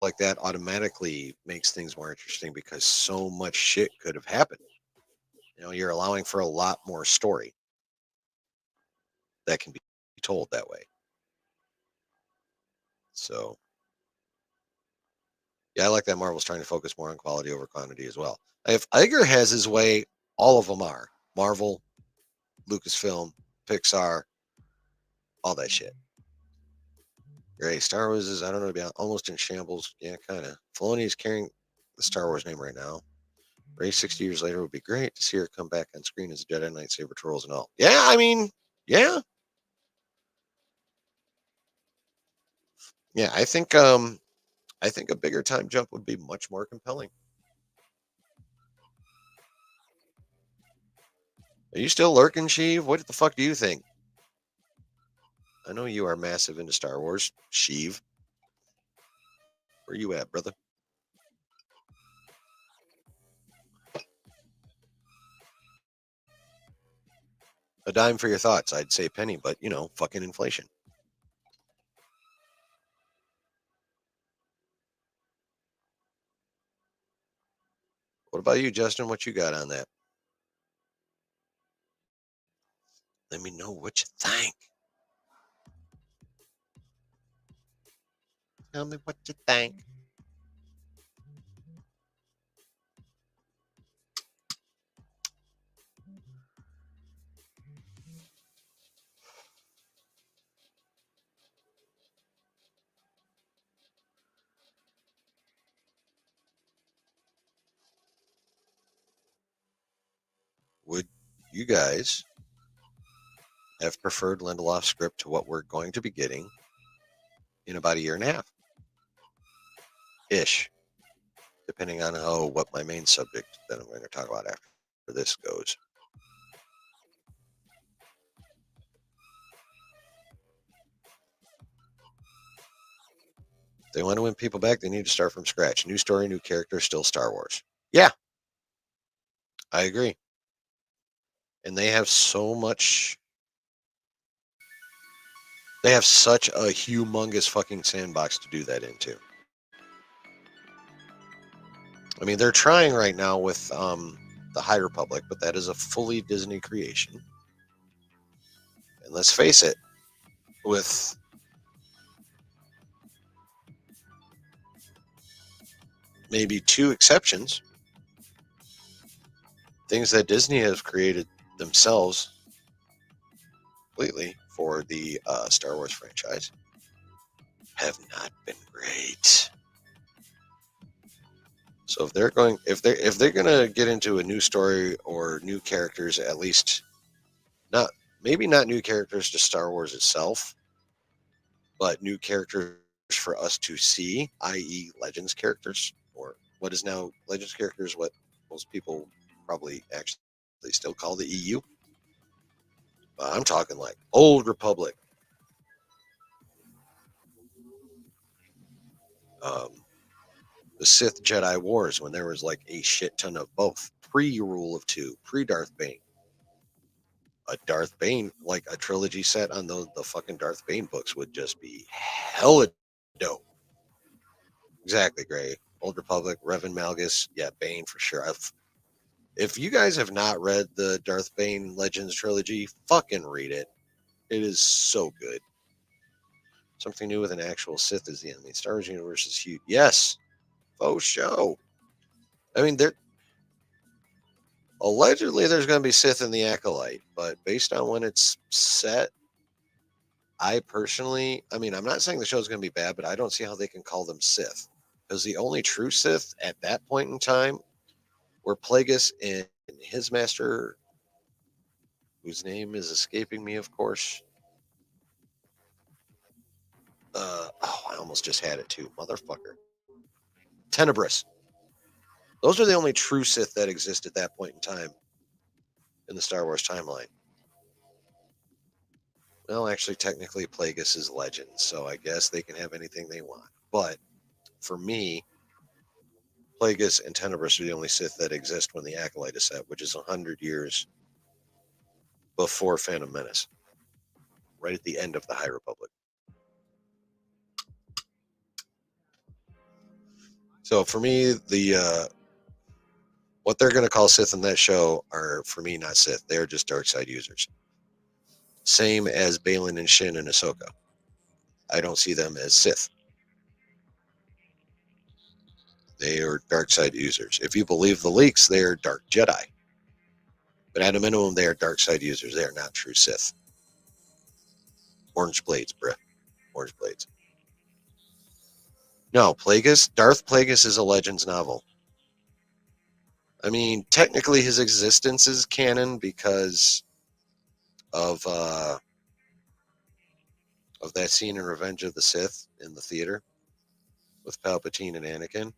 like that automatically makes things more interesting because so much shit could have happened. You're allowing for a lot more story that can be told that way. So, yeah, I like that Marvel's trying to focus more on quality over quantity as well. If Iger has his way, all of them are Marvel, Lucasfilm, Pixar, all that shit. Great. Star Wars is, I don't know, to be almost in shambles. Yeah, kind of. Filoni is carrying the Star Wars name right now. Ray 60 years later would be great to see her come back on screen as a Jedi Knight Saber trolls and all. Yeah, I mean, yeah. Yeah, I think a bigger time jump would be much more compelling. Are you still lurking, Sheev? What the fuck do you think? I know you are massive into Star Wars, Sheev. Where you at, brother? A dime for your thoughts. I'd say penny, but fucking inflation. What about you, Justin? What you got on that? Let me know what you think. Tell me what you think. Would you guys have preferred Lindelof's script to what we're going to be getting in about a year and a half ish, depending on what my main subject that I'm going to talk about after this goes. If they want to win people back, they need to start from scratch. New story, new character, still Star Wars. Yeah, I agree. And they have so much. They have such a humongous fucking sandbox to do that into. I mean, they're trying right now with the High Republic, but that is a fully Disney creation. And let's face it, with maybe two exceptions, things that Disney has created themselves completely for the Star Wars franchise have not been great. So if they're gonna get into a new story or new characters, at least not maybe not new characters to Star Wars itself, but new characters for us to see, i.e., Legends characters, or what is now Legends characters, what most people probably actually still call the EU. I'm talking like Old Republic, um, the Sith Jedi Wars, when there was like a shit ton of both pre Rule of Two, pre Darth Bane. A Darth Bane, like a trilogy set on the fucking Darth Bane books would just be hella dope. Exactly, Gray. Old Republic, Revan Malgus, yeah, Bane for sure. If you guys have not read the Darth Bane Legends trilogy, fucking read it. It is so good. Something new with an actual Sith is the enemy. Star Wars universe is huge. Yes, faux show. I mean, there allegedly there's going to be Sith in the Acolyte, but based on when it's set, I personally, I mean, I'm not saying the show's going to be bad, but I don't see how they can call them Sith. Because the only true Sith at that point in time were Plagueis and his master, whose name is escaping me, of course. I almost just had it too, motherfucker. Tenebris. Those are the only true Sith that exist at that point in time in the Star Wars timeline. Well, actually, technically, Plagueis is legend, so I guess they can have anything they want. But for me, Plagueis and Tenebris are the only Sith that exist when the Acolyte is set, which is 100 years before Phantom Menace, right at the end of the High Republic. So for me, what they're going to call Sith in that show are, for me, not Sith. They're just dark side users. Same as Balin and Shin and Ahsoka. I don't see them as Sith. They are dark side users. If you believe the leaks, they are dark Jedi. But at a minimum, they are dark side users. They are not true Sith. Orange blades, bruh. Orange blades. No, Plagueis. Darth Plagueis is a Legends novel. I mean, technically, his existence is canon because of uh, of that scene in Revenge of the Sith in the theater with Palpatine and Anakin.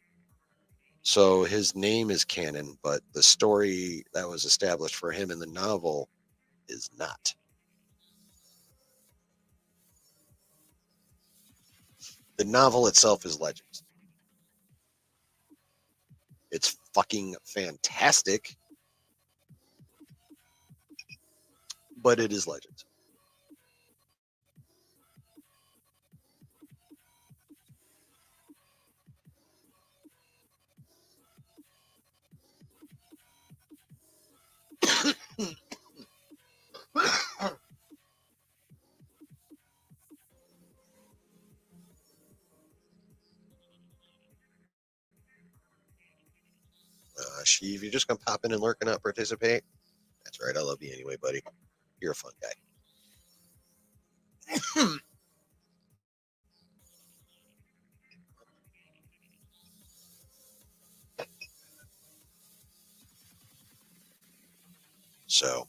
So his name is canon, but the story that was established for him in the novel is not. The novel itself is Legends. It's fucking fantastic, but it is Legends. Sheev, you're just gonna pop in and lurk and not participate? That's right. I love you anyway, buddy. You're a fun guy. So,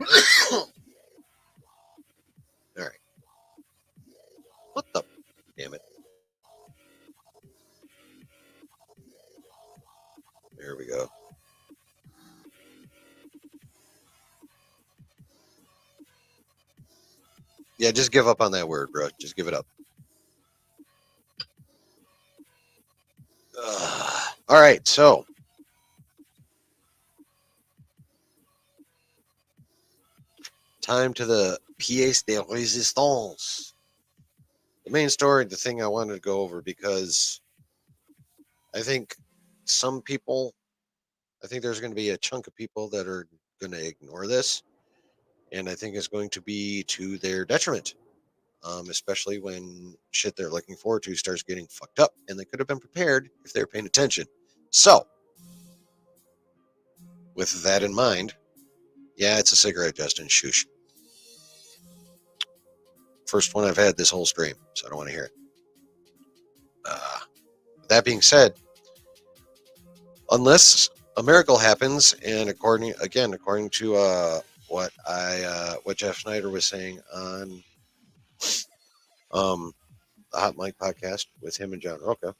all right. What the? Damn it. There we go. Yeah, just give up on that word, bro. Just give it up. All right, so time to the pièce de résistance. The main story, the thing I wanted to go over because I think some people, I think there's going to be a chunk of people that are going to ignore this, and I think it's going to be to their detriment, especially when shit they're looking forward to starts getting fucked up, and they could have been prepared if they were paying attention. So, with that in mind, yeah, it's a cigarette, Justin. Shush. First one I've had this whole stream, so I don't want to hear it. That being said, unless a miracle happens, and according to what Jeff Snyder was saying on the Hot Mic podcast with him and John Roca,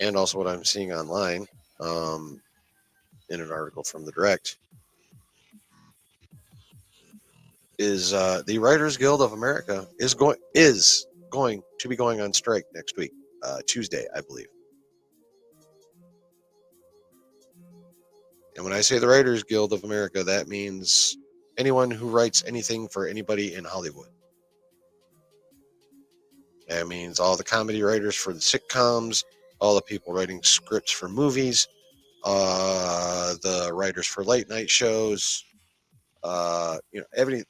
and also what I'm seeing online in an article from the Direct, is the Writers Guild of America is going to be going on strike next week, Tuesday, I believe. And when I say the Writers Guild of America, that means anyone who writes anything for anybody in Hollywood. That means all the comedy writers for the sitcoms, all the people writing scripts for movies, the writers for late night shows,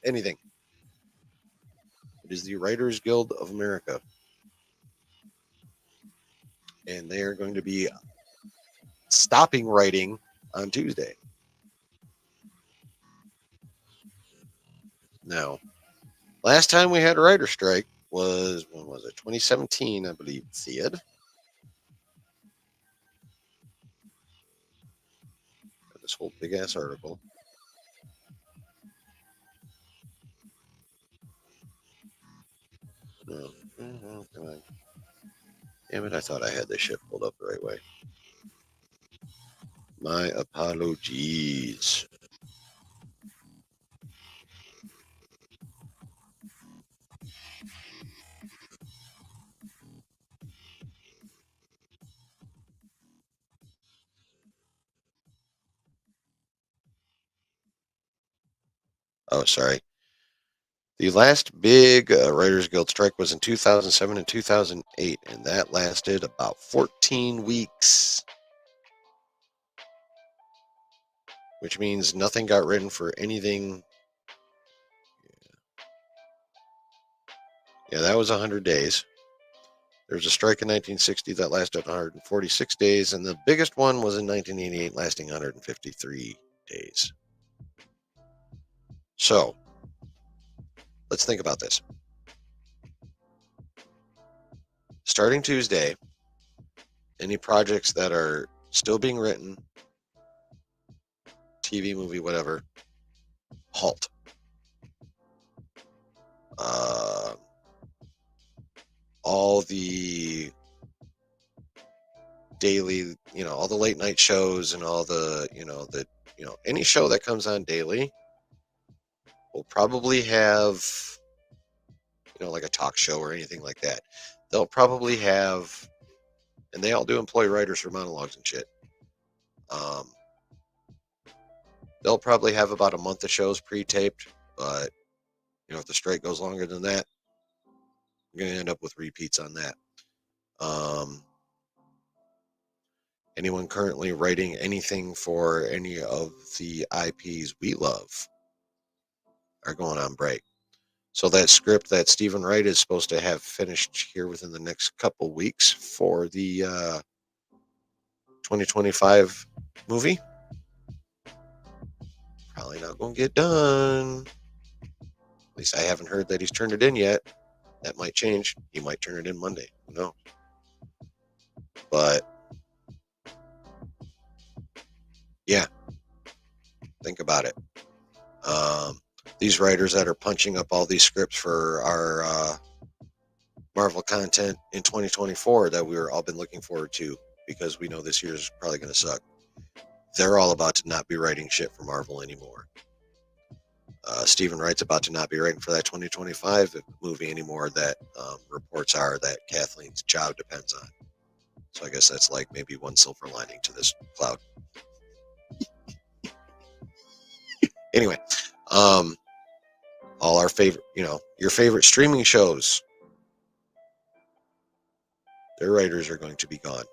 anything. It is the Writers Guild of America, and they are going to be stopping writing on Tuesday. Now, last time we had a writer strike was, when was it? 2017, I believe. Sid. This whole big ass article. No. Oh, come on. Damn it, I thought I had this shit pulled up the right way. My apologies. Oh, sorry. The last big Writers Guild strike was in 2007 and 2008, and that lasted about 14 weeks. Which means nothing got written for anything. Yeah, that was 100 days. There was a strike in 1960 that lasted 146 days, and the biggest one was in 1988, lasting 153 days. So, let's think about this. Starting Tuesday, any projects that are still being written, TV, movie, whatever, halt. All the daily, all the late night shows and all the, any show that comes on daily will probably have, like a talk show or anything like that. They'll probably have, and they all do employ writers for monologues and shit. They'll probably have about a month of shows pre-taped, but if the strike goes longer than that, you're going to end up with repeats on that. Anyone currently writing anything for any of the IPs we love are going on break. So that script that Stephen Wright is supposed to have finished here within the next couple weeks for the 2025 movie, probably not going to get done. At least I haven't heard that he's turned it in yet. That might change. He might turn it in Monday. Who knows? But yeah, think about it. These writers that are punching up all these scripts for our Marvel content in 2024 that we're all been looking forward to because we know this year is probably going to suck. They're all about to not be writing shit for Marvel anymore. Stephen Wright's about to not be writing for that 2025 movie anymore that reports are that Kathleen's job depends on. So I guess that's like maybe one silver lining to this cloud. Anyway, all our favorite, your favorite streaming shows, their writers are going to be gone.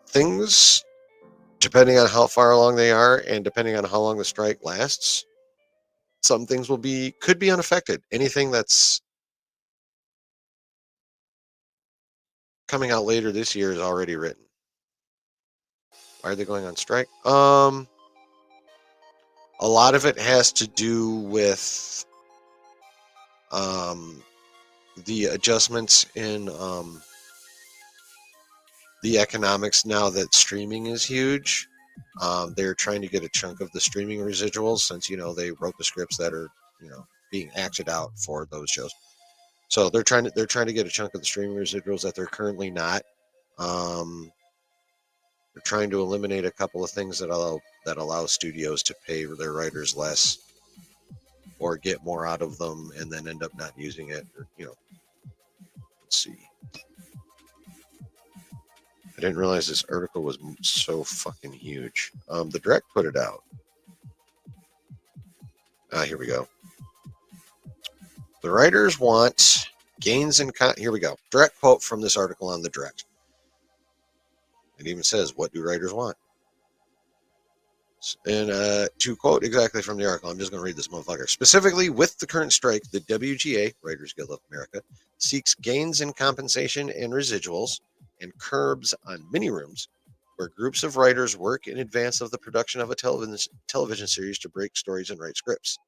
Things, depending on how far along they are and depending on how long the strike lasts, some things could be unaffected. Anything that's coming out later this year is already written. Why are they going on strike? A lot of it has to do with the adjustments in the economics now that streaming is huge. They're trying to get a chunk of the streaming residuals since they wrote the scripts that are being acted out for those shows. So they're trying to get a chunk of the streaming residuals that they're currently not. They're trying to eliminate a couple of things that allow studios to pay their writers less or get more out of them and then end up not using it. Or, let's see. I didn't realize this article was so fucking huge. The Direct put it out. Here we go. The writers want gains in here we go. Direct quote from this article on the Direct. It even says, "What do writers want?" And to quote exactly from the article, I'm just going to read this motherfucker. Specifically, with the current strike, the WGA, Writers Guild of America, seeks gains in compensation and residuals and curbs on mini-rooms, where groups of writers work in advance of the production of a television series to break stories and write scripts.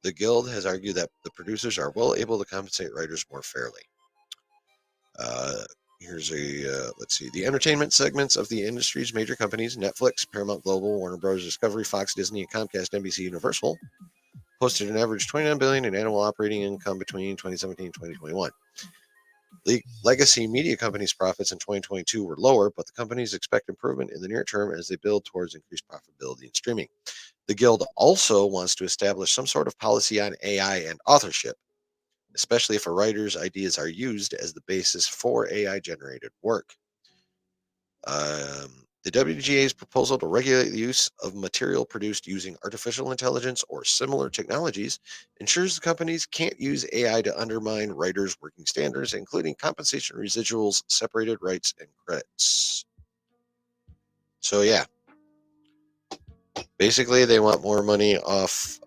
The Guild has argued that the producers are well able to compensate writers more fairly. Here's let's see. The entertainment segments of the industry's major companies, Netflix, Paramount Global, Warner Bros. Discovery, Fox, Disney, and Comcast, NBC, Universal, posted an average $29 billion in annual operating income between 2017 and 2021. Legacy media companies' profits in 2022 were lower, but the companies expect improvement in the near term as they build towards increased profitability in streaming. The Guild also wants to establish some sort of policy on AI and authorship, especially if a writer's ideas are used as the basis for AI-generated work. The WGA's proposal to regulate the use of material produced using artificial intelligence or similar technologies ensures the companies can't use AI to undermine writers' working standards, including compensation residuals, separated rights, and credits. So, yeah. Basically, they want more money off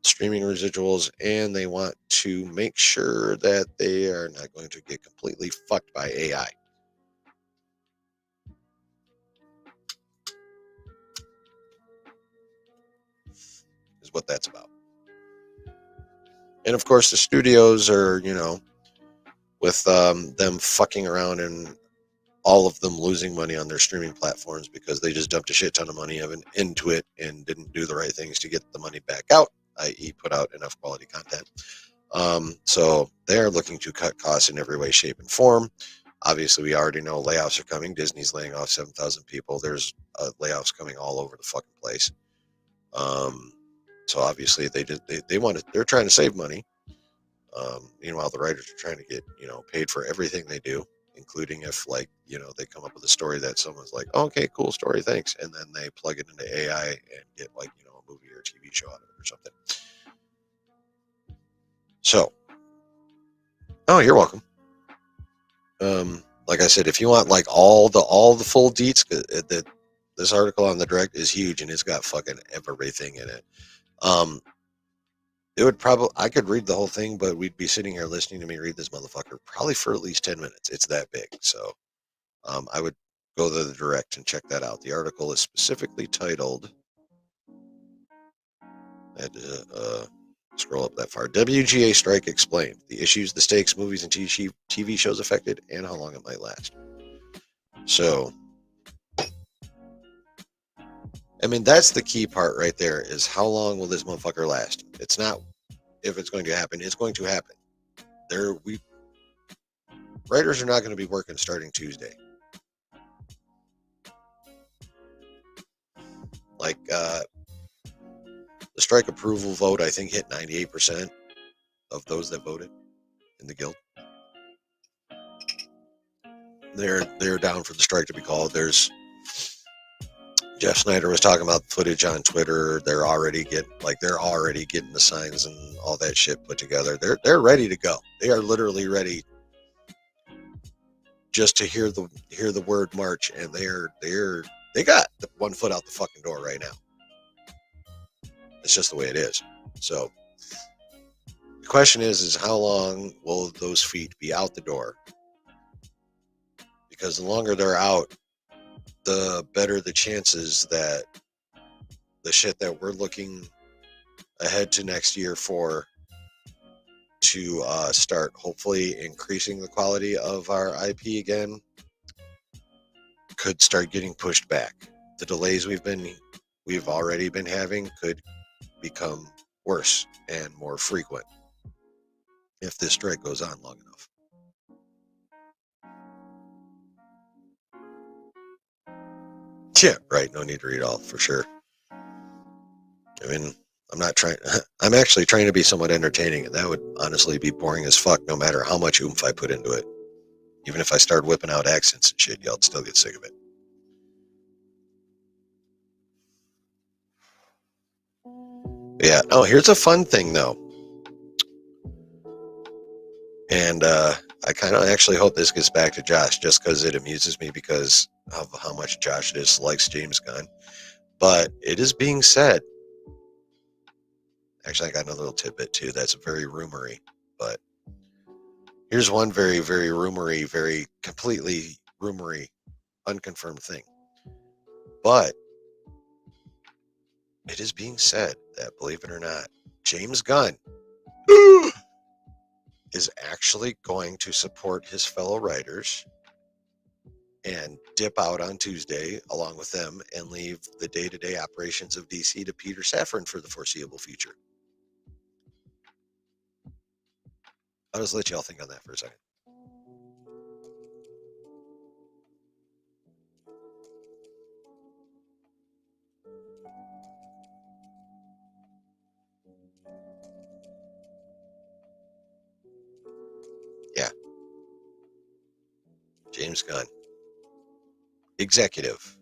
streaming residuals, and they want to make sure that they are not going to get completely fucked by AI. Is what that's about. And of course, the studios are, with them fucking around and all of them losing money on their streaming platforms because they just dumped a shit ton of money into it and didn't do the right things to get the money back out, i.e. put out enough quality content. So they're looking to cut costs in every way, shape, and form. Obviously, we already know layoffs are coming. Disney's laying off 7,000 people. There's layoffs coming all over the fucking place. So obviously they're trying to save money. Meanwhile, the writers are trying to get, paid for everything they do, including if they come up with a story that someone's like, oh, okay, cool story, thanks. And then they plug it into AI and get a movie or a TV show out of it or something. So, oh, you're welcome. Like I said, if you want all the full deets, this article on the Direct is huge and it's got fucking everything in it. It would I could read the whole thing, but we'd be sitting here listening to me read this motherfucker probably for at least 10 minutes. It's that big. So, I would go to the Direct and check that out. The article is specifically titled, I had to scroll up that far, WGA Strike Explained, the issues, the stakes, movies, and TV shows affected, and how long it might last. So, I mean, that's the key part right there, is how long will this motherfucker last? It's not if it's going to happen. It's going to happen. Writers are not going to be working starting Tuesday. The strike approval vote, I think, hit 98%. of those that voted in the guild. They're down for the strike to be called. There's Jeff Snyder was talking about footage on Twitter. They're already getting the signs and all that shit put together. They're ready to go. They are literally ready just to hear the word march, and they got one foot out the fucking door right now. It's just the way it is. So the question is how long will those feet be out the door? Because the longer they're out, the better the chances that the shit that we're looking ahead to next year for to start hopefully increasing the quality of our IP again could start getting pushed back. The delays we've already been having could become worse and more frequent if this strike goes on long enough. Yeah, right. No need to read all for sure. I mean, I'm actually trying to be somewhat entertaining, and that would honestly be boring as fuck no matter how much oomph I put into it. Even if I started whipping out accents and shit, y'all still get sick of it. Yeah. Oh, here's a fun thing though. And I kind of actually hope this gets back to Josh just because it amuses me because of how much Josh dislikes James Gunn. But it is being said. Actually, I got another little tidbit too that's very rumory. But here's one very, very rumory, very completely rumory, unconfirmed thing. But it is being said that, believe it or not, James Gunn is actually going to support his fellow writers and dip out on Tuesday along with them and leave the day-to-day operations of DC to Peter Safran for the foreseeable future. I'll just let y'all think on that for a second. Yeah. James Gunn. Executive.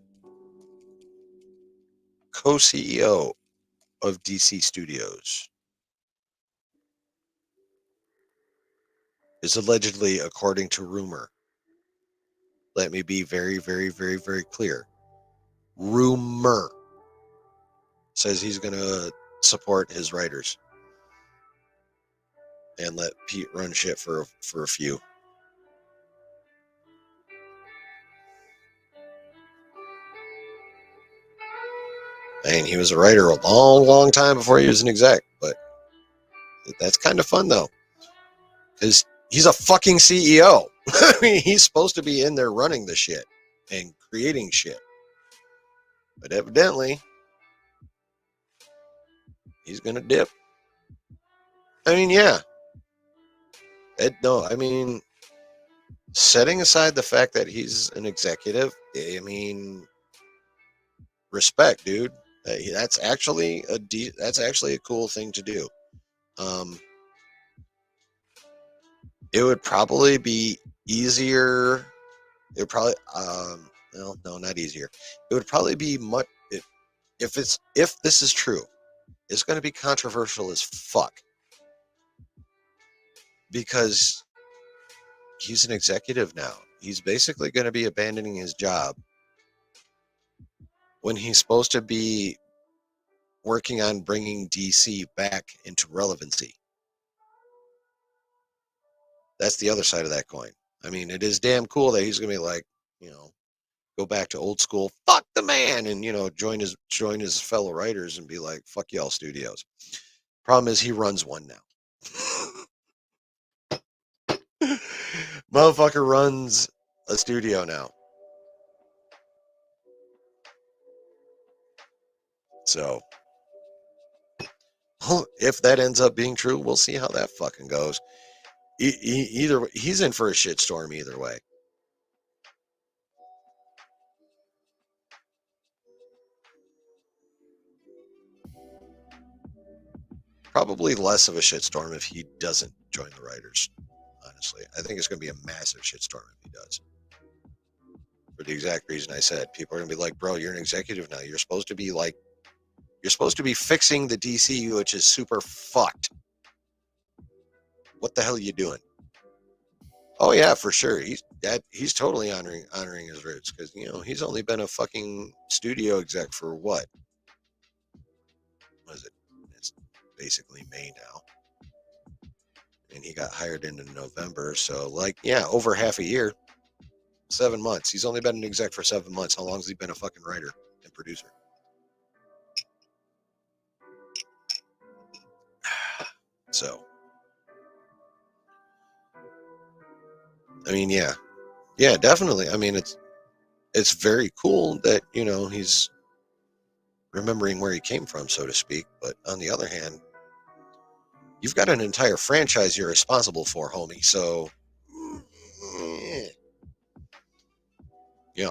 Co-CEO of DC Studios. Is allegedly, according to rumor, let me be very, very, very, very clear. Rumor says he's going to support his writers and let Pete run shit for a few. I mean, he was a writer a long, long time before he was an exec, but that's kind of fun though, because he's a fucking CEO. I mean, he's supposed to be in there running the shit and creating shit, but evidently he's gonna dip. I mean, yeah. No, I mean, setting aside the fact that he's an executive, I mean, respect, dude. That's actually a cool thing to do. It would probably be easier. It would probably no, not easier. It would probably be much if this is true. It's going to be controversial as fuck because he's an executive now. He's basically going to be abandoning his job when he's supposed to be working on bringing DC back into relevancy. That's the other side of that coin. I mean, it is damn cool that he's going to be like, go back to old school, fuck the man, and join his fellow writers and be like, fuck y'all studios. Problem is he runs one now. Motherfucker runs a studio now. So if that ends up being true, we'll see how that fucking goes. Either he's in for a shitstorm either way. Probably less of a shitstorm if he doesn't join the writers. Honestly, I think it's going to be a massive shitstorm if he does. For the exact reason I said, people are going to be like, "Bro, you're an executive now. You're supposed to be fixing the DC, which is super fucked. What the hell are you doing?" Oh yeah, for sure. He's totally honoring his roots because he's only been a fucking studio exec for what? What is it? It's basically May now, and he got hired in November. So over half a year, 7 months. He's only been an exec for 7 months. How long has he been a fucking writer and producer? So, I mean, yeah, definitely. I mean, it's very cool that he's remembering where he came from, so to speak. But on the other hand, you've got an entire franchise you're responsible for, homie. So,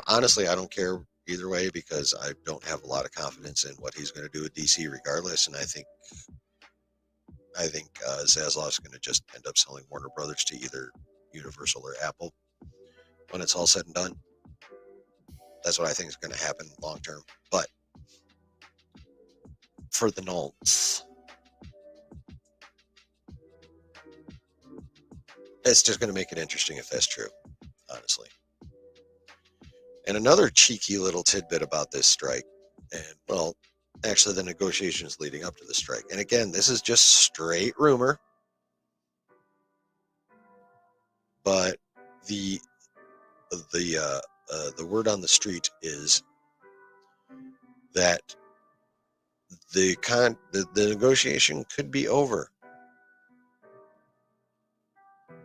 honestly, I don't care either way because I don't have a lot of confidence in what he's going to do with DC, regardless. And I think Zaslav's going to just end up selling Warner Brothers to either Universal or Apple when it's all said and done. That's what I think is going to happen long term. But for the nonce, it's just going to make it interesting if that's true, honestly. And another cheeky little tidbit about this strike, and well, actually the negotiations leading up to the strike. And again, this is just straight rumor, but the word on the street is that the negotiation could be over,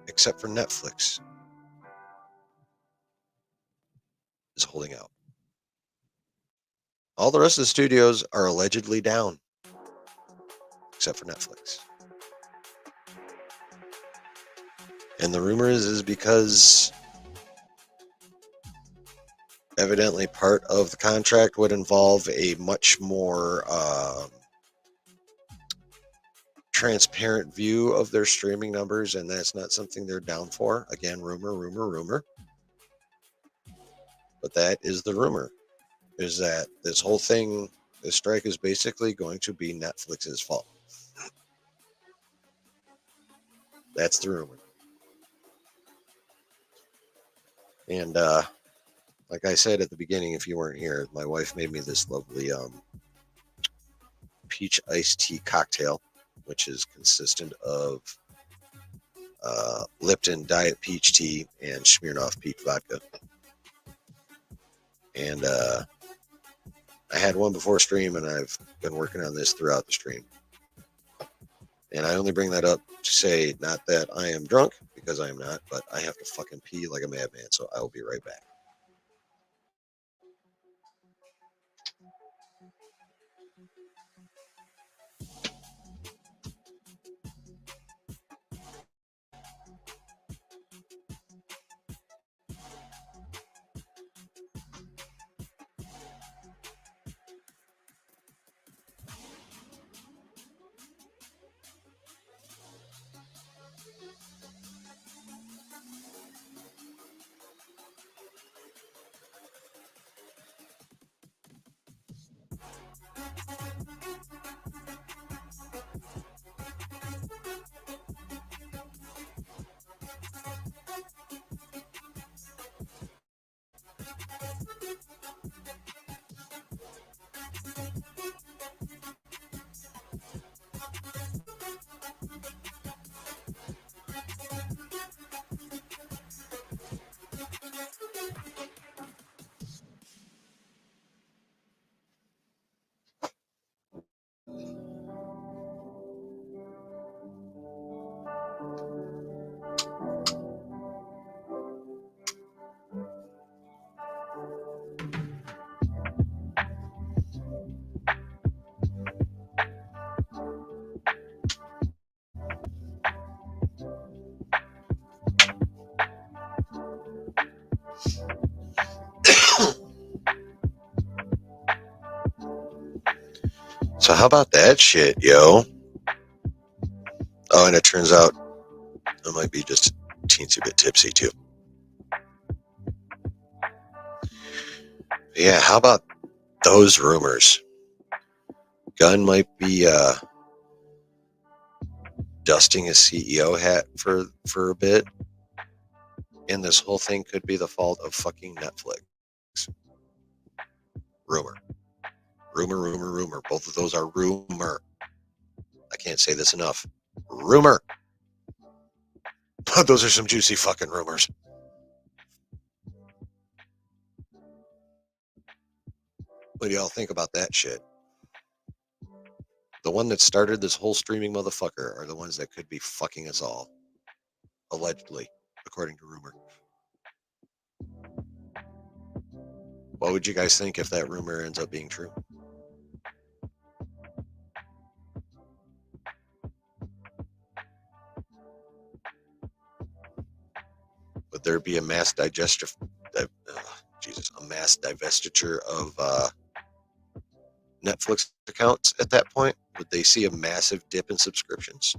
except for Netflix is holding out. All the rest of the studios are allegedly down, except for Netflix. And the rumor is because evidently part of the contract would involve a much more transparent view of their streaming numbers, and that's not something they're down for. Again, rumor. But that is the rumor, is that this whole thing, this strike is basically going to be Netflix's fault. That's the rumor. And like I said at the beginning, if you weren't here, my wife made me this lovely peach iced tea cocktail, which is consistent of Lipton Diet Peach Tea and Smirnoff Peach Vodka. And I had one before stream, and I've been working on this throughout the stream. And I only bring that up to say, not that I am drunk, because I am not, but I have to fucking pee like a madman, so I will be right back. So how about that shit, yo? Oh, and it turns out I might be just a teensy bit tipsy too. Yeah, how about those rumors? Gunn might be dusting his CEO hat for a bit, and this whole thing could be the fault of fucking Netflix. Rumor. Rumor. Both of those are rumor. I can't say this enough. Rumor. But those are some juicy fucking rumors. What do y'all think about that shit? The one that started this whole streaming motherfucker are the ones that could be fucking us all. Allegedly, according to rumor. What would you guys think if that rumor ends up being true? Would there be a mass digestive, a mass divestiture of Netflix accounts at that point? Would they see a massive dip in subscriptions?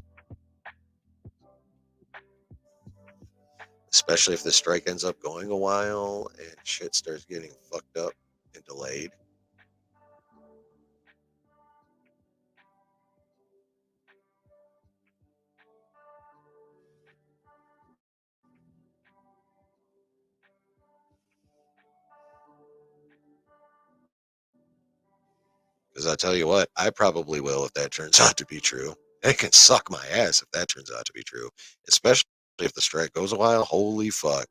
Especially if the strike ends up going a while and shit starts getting fucked up and delayed. Because I tell you what, I probably will if that turns out to be true. It can suck my ass if that turns out to be true, especially if the strike goes a while. Holy fuck.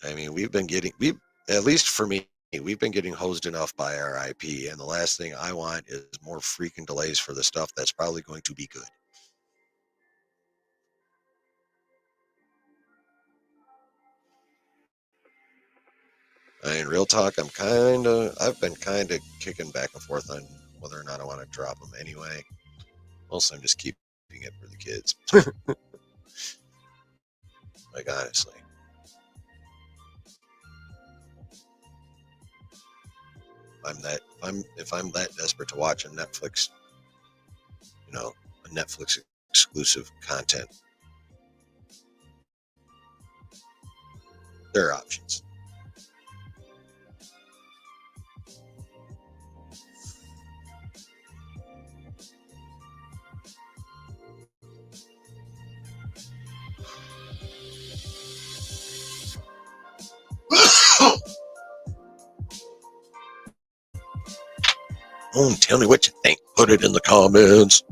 I mean, at least for me, we've been getting hosed enough by our IP, and the last thing I want is more freaking delays for the stuff that's probably going to be good. I mean, real talk, I've been kind of kicking back and forth on whether or not I want to drop them anyway. Mostly I'm just keeping it for the kids. Like, honestly. If I'm that desperate to watch a Netflix, a Netflix exclusive content, there are options. Oh, tell me what you think. Put it in the comments.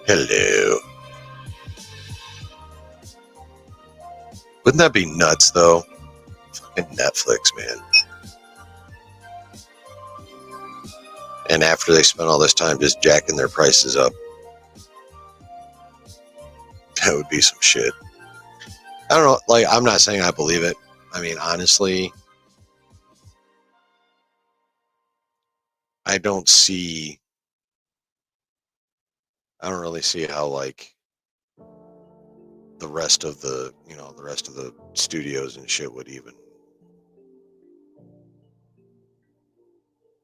Hello. Wouldn't that be nuts, though? Fucking Netflix, man. And after they spent all this time just jacking their prices up, that would be some shit. I don't know. Like, I'm not saying I believe it. I mean, honestly, I don't really see how, like, the rest of the studios and shit would even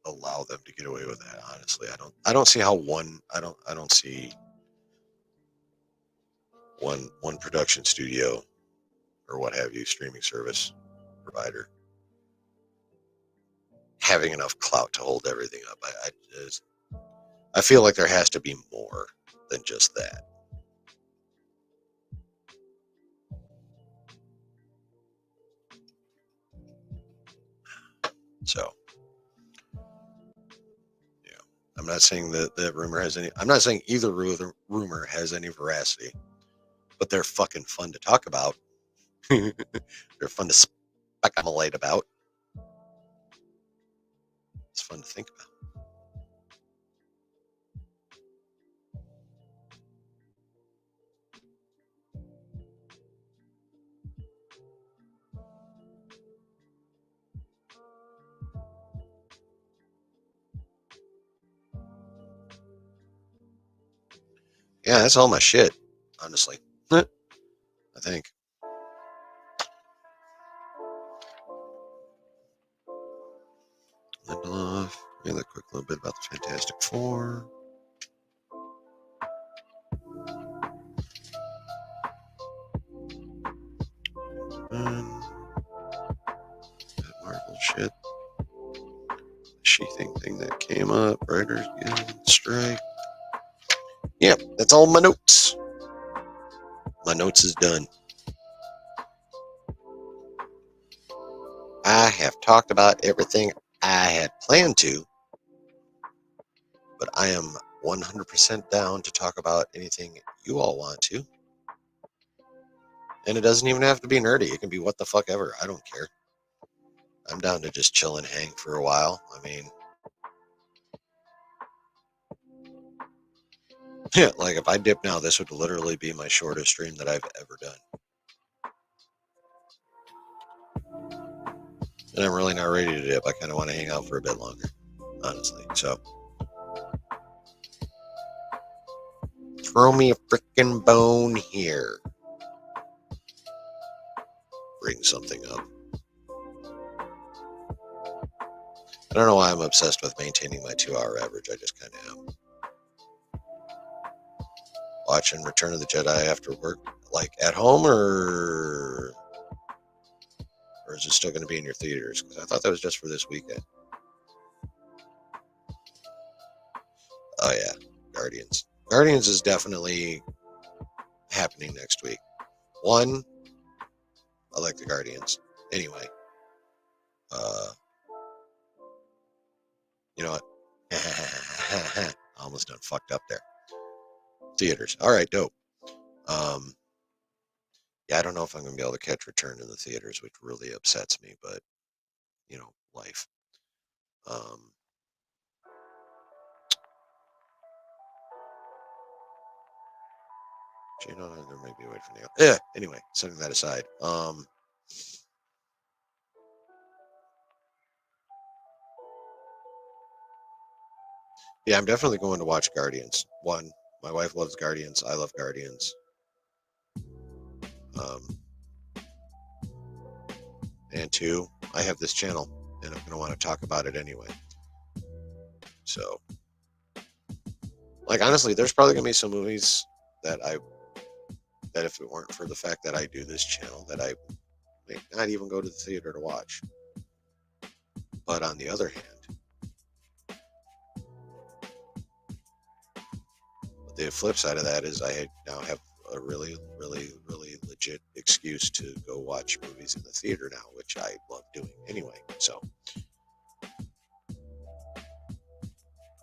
allow them to get away with that. Honestly, I don't see how I don't see one production studio or what have you, streaming service provider, having enough clout to hold everything up. I feel like there has to be more than just that. So, yeah, I'm not saying that the rumor has any. I'm not saying either rumor has any veracity, but they're fucking fun to talk about. They're fun to speculate about. It's fun to think about. Yeah, that's all my shit, honestly. I think. Lindelof. Maybe a quick little bit about the Fantastic Four. And that Marvel shit. She-Thing thing that came up. Writers Guild strike. Yep, that's all my notes. My notes is done. I have talked about everything I had planned to, but I am 100% down to talk about anything you all want to. And it doesn't even have to be nerdy. It can be what the fuck ever. I don't care. I'm down to just chill and hang for a while. I mean, yeah, like if I dip now, this would literally be my shortest stream that I've ever done. And I'm really not ready to dip. I kind of want to hang out for a bit longer, honestly. So, throw me a freaking bone here. Bring something up. I don't know why I'm obsessed with maintaining my 2-hour average. I just kind of am. Watching Return of the Jedi after work, like at home, or is it still going to be in your theaters? Because I thought that was just for this weekend. Oh yeah, Guardians. Guardians is definitely happening next week. One, I like the Guardians. Anyway, you know what? I almost done fucked up there. Theaters. All right, dope. Yeah, I don't know if I'm going to be able to catch Return in the theaters, which really upsets me, but, you know, life. You know, there may be a way for now. Yeah, anyway, setting that aside. Yeah, I'm definitely going to watch Guardians. One, my wife loves Guardians. I love Guardians. And two, I have this channel, and I'm going to want to talk about it anyway. So, like, honestly, there's probably going to be some movies that if it weren't for the fact that I do this channel, that I may not even go to the theater to watch. But on the other hand, the flip side of that is I now have a really, really, really legit excuse to go watch movies in the theater now, which I love doing anyway. So,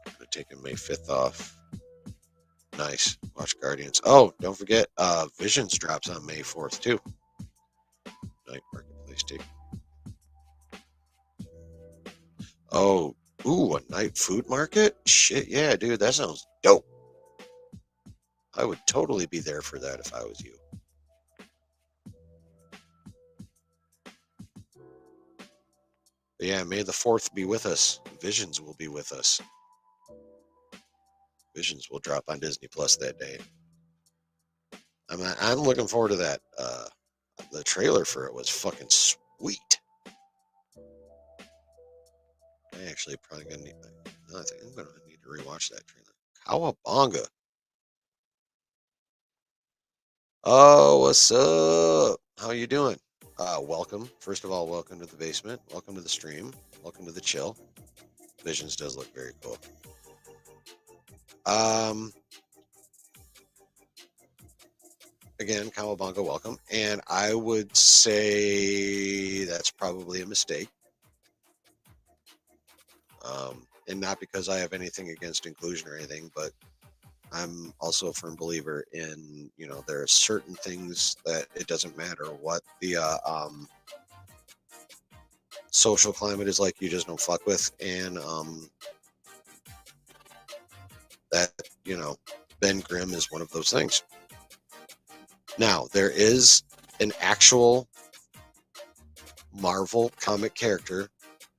I'm taking May 5th off. Nice. Watch Guardians. Oh, don't forget, Visions drops on May 4th, too. Night Marketplace ticket. Oh, ooh, a night food market? Shit, yeah, dude, that sounds dope. I would totally be there for that if I was you. But yeah, May the 4th be with us. Visions will be with us. Visions will drop on Disney Plus that day. I'm looking forward to that. The trailer for it was fucking sweet. I actually probably gonna need. No, I think I'm gonna need to rewatch that trailer. Cowabunga. Oh, what's up? How you doing? Welcome. First of all, welcome to the basement. Welcome to the stream. Welcome to the chill. Visions does look very cool. Again, Cowabunga, welcome. And I would say that's probably a mistake. And not because I have anything against inclusion or anything, but I'm also a firm believer in, there are certain things that it doesn't matter what the social climate is like, you just don't fuck with. And that, Ben Grimm is one of those things. Now, there is an actual Marvel comic character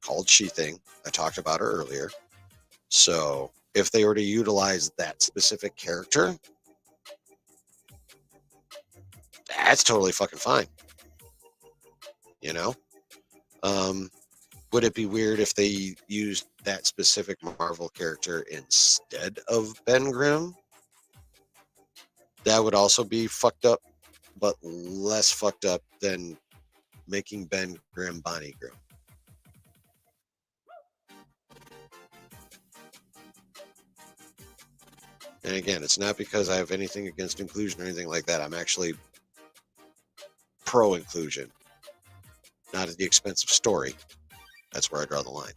called She-Thing. I talked about her earlier. So if they were to utilize that specific character, that's totally fucking fine. Um, would it be weird if they used that specific Marvel character instead of Ben Grimm? That would also be fucked up, but less fucked up than making Ben Grimm Bonnie Grimm. And again, it's not because I have anything against inclusion or anything like that. I'm actually pro inclusion, not at the expense of story. That's where I draw the line.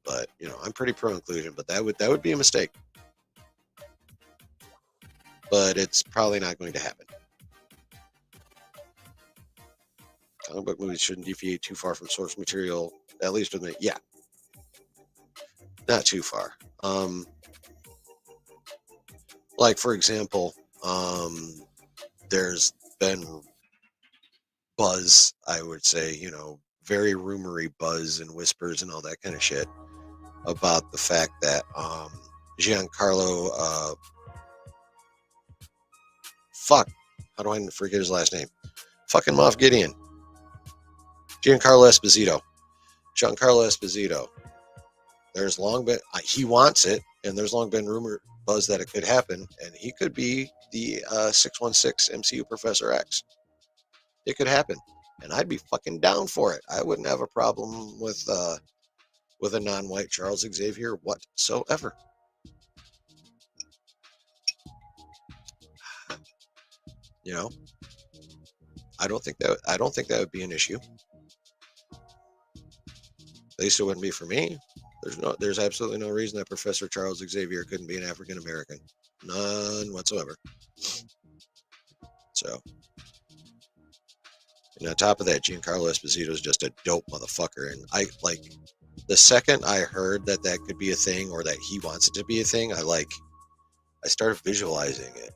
But I'm pretty pro inclusion, but that would be a mistake. But it's probably not going to happen. Comic book movies shouldn't deviate too far from source material, at least with me. Yeah, not too far. Like for example, there's been buzz, I would say, very rumory buzz and whispers and all that kind of shit about the fact that Giancarlo, how do I forget his last name? Fucking Moff Gideon. Giancarlo Esposito. There's long been, he wants it, and there's long been rumor buzz that it could happen, and he could be the 616 MCU Professor X. It could happen, and I'd be fucking down for it. I wouldn't have a problem with a non-white Charles Xavier whatsoever. I don't think that would be an issue. At least it wouldn't be for me. There's absolutely no reason that Professor Charles Xavier couldn't be an African American. None whatsoever. So, and on top of that, Giancarlo Esposito is just a dope motherfucker. And I like the second I heard that could be a thing, or that he wants it to be a thing, I started visualizing it.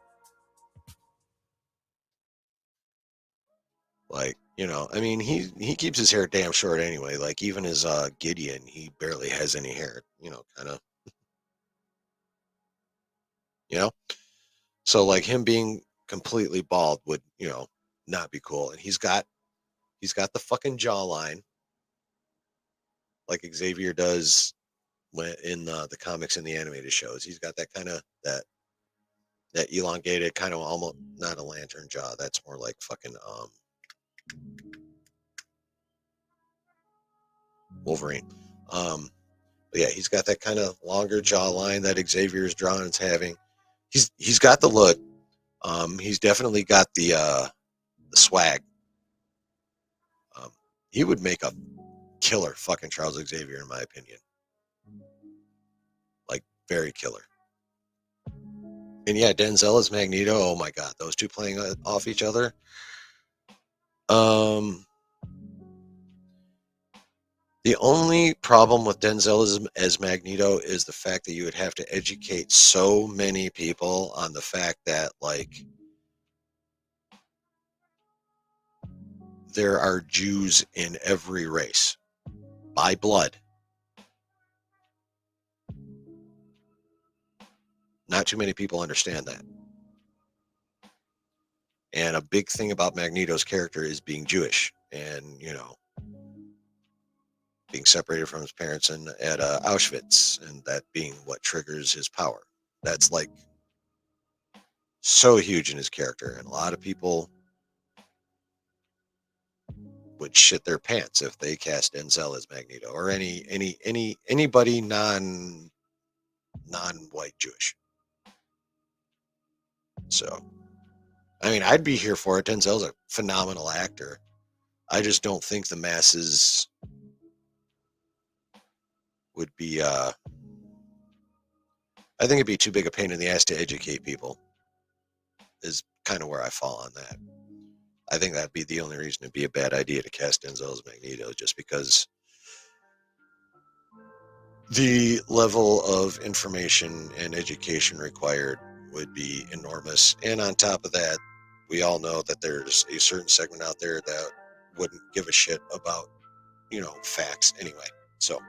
I mean, he keeps his hair damn short anyway. Like even his Gideon, he barely has any hair. Kind of. So like him being completely bald would not be cool. And he's got the fucking jawline like Xavier does when in the comics and the animated shows. He's got that kind of that elongated kind of, almost not a lantern jaw. That's more like fucking Wolverine. But yeah, he's got that kind of longer jawline that Xavier's drawn and having. He's got the look. He's definitely got the swag. He would make a killer fucking Charles Xavier, in my opinion. Like very killer. And yeah, Denzel as Magneto. Oh my god, those two playing off each other. The only problem with Denzel as Magneto is the fact that you would have to educate so many people on the fact that like there are Jews in every race by blood. Not too many people understand that. And a big thing about Magneto's character is being Jewish and, being separated from his parents at Auschwitz, and that being what triggers his power. That's like so huge in his character. And a lot of people would shit their pants if they cast Denzel as Magneto or anybody non-white Jewish. So, I mean, I'd be here for it. Denzel's a phenomenal actor. I just don't think the masses would be, I think it'd be too big a pain in the ass to educate people, is kind of where I fall on that. I think that'd be the only reason it'd be a bad idea to cast Denzel as Magneto, just because the level of information and education required would be enormous. And on top of that, we all know that there's a certain segment out there that wouldn't give a shit about, facts anyway. So,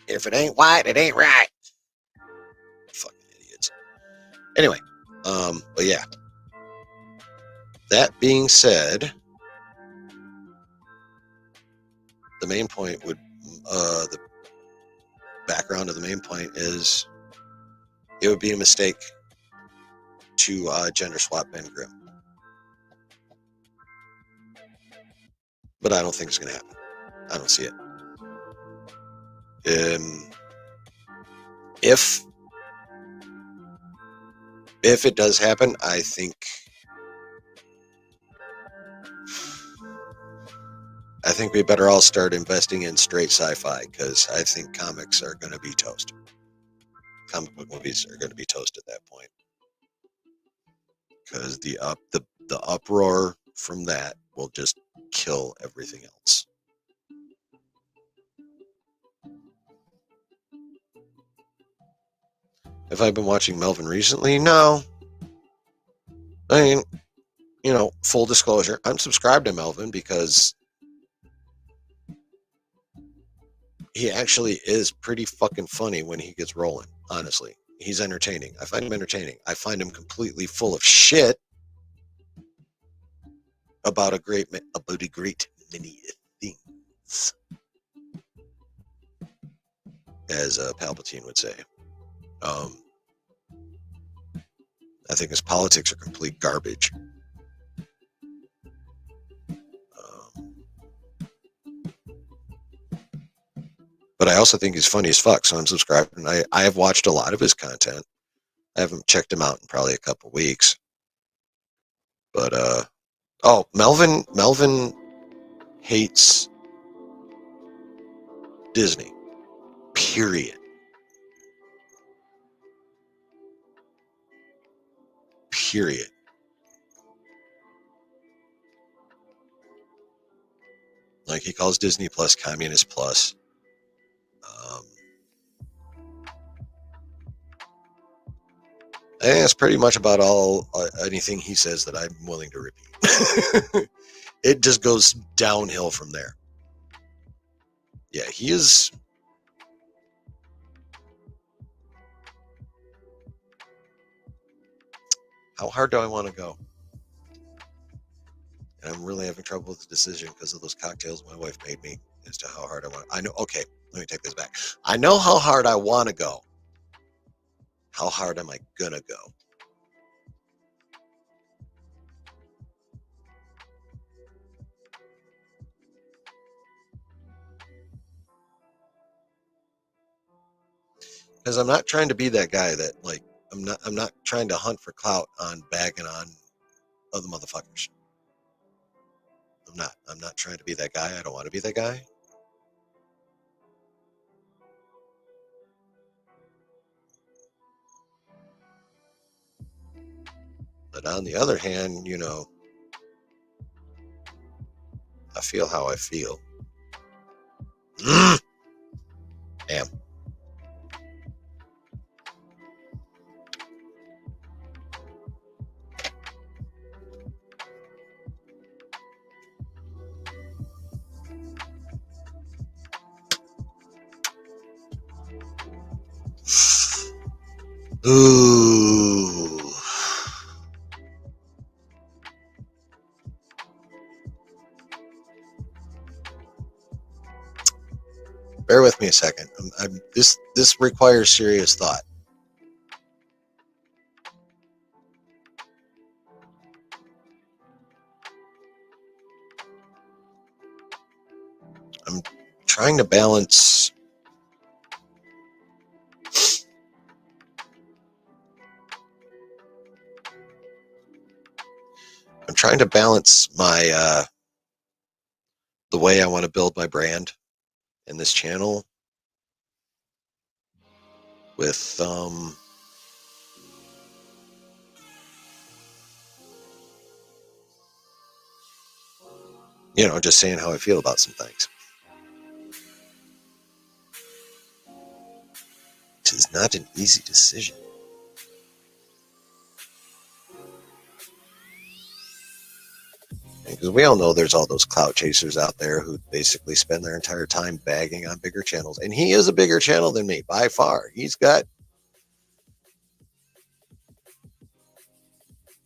if it ain't white, it ain't right. Fucking idiots. Anyway, but yeah. That being said, the main point would, the background of the main point is, it would be a mistake to gender swap Ben Grimm. But I don't think it's going to happen. I don't see it. If it does happen, I think we better all start investing in straight sci-fi, because I think comics are going to be toast. Comic book movies are going to be toast at that point, because the uproar from that will just kill everything else. Have I been watching Melvin recently? No. I mean, full disclosure, I'm subscribed to Melvin because he actually is pretty fucking funny when he gets rolling, honestly. He's entertaining. I find him entertaining. I find him completely full of shit about a great many things, as Palpatine would say. I think his politics are complete garbage. But I also think he's funny as fuck, so I'm subscribed, and I have watched a lot of his content. I haven't checked him out in probably a couple weeks. But Melvin hates Disney. Period. Like, he calls Disney Plus Communist Plus. I think that's pretty much about anything he says that I'm willing to repeat. It just goes downhill from there. Yeah, he is. How hard do I want to go? And I'm really having trouble with the decision because of those cocktails my wife made me as to how hard I want. I know. Okay, let me take this back. I know how hard I want to go. How hard am I gonna go? Because I'm not trying to be that guy that, like, I'm not trying to hunt for clout on bagging on other motherfuckers. I'm not trying to be that guy. I don't want to be that guy. But on the other hand, I feel how I feel. Damn. Ooh. Bear with me a second. This requires serious thought. I'm trying to balance. I'm trying to balance my the way I want to build my brand in this channel with just saying how I feel about some things. It is not an easy decision. Because we all know there's all those clout chasers out there who basically spend their entire time bagging on bigger channels. And he is a bigger channel than me by far. He's got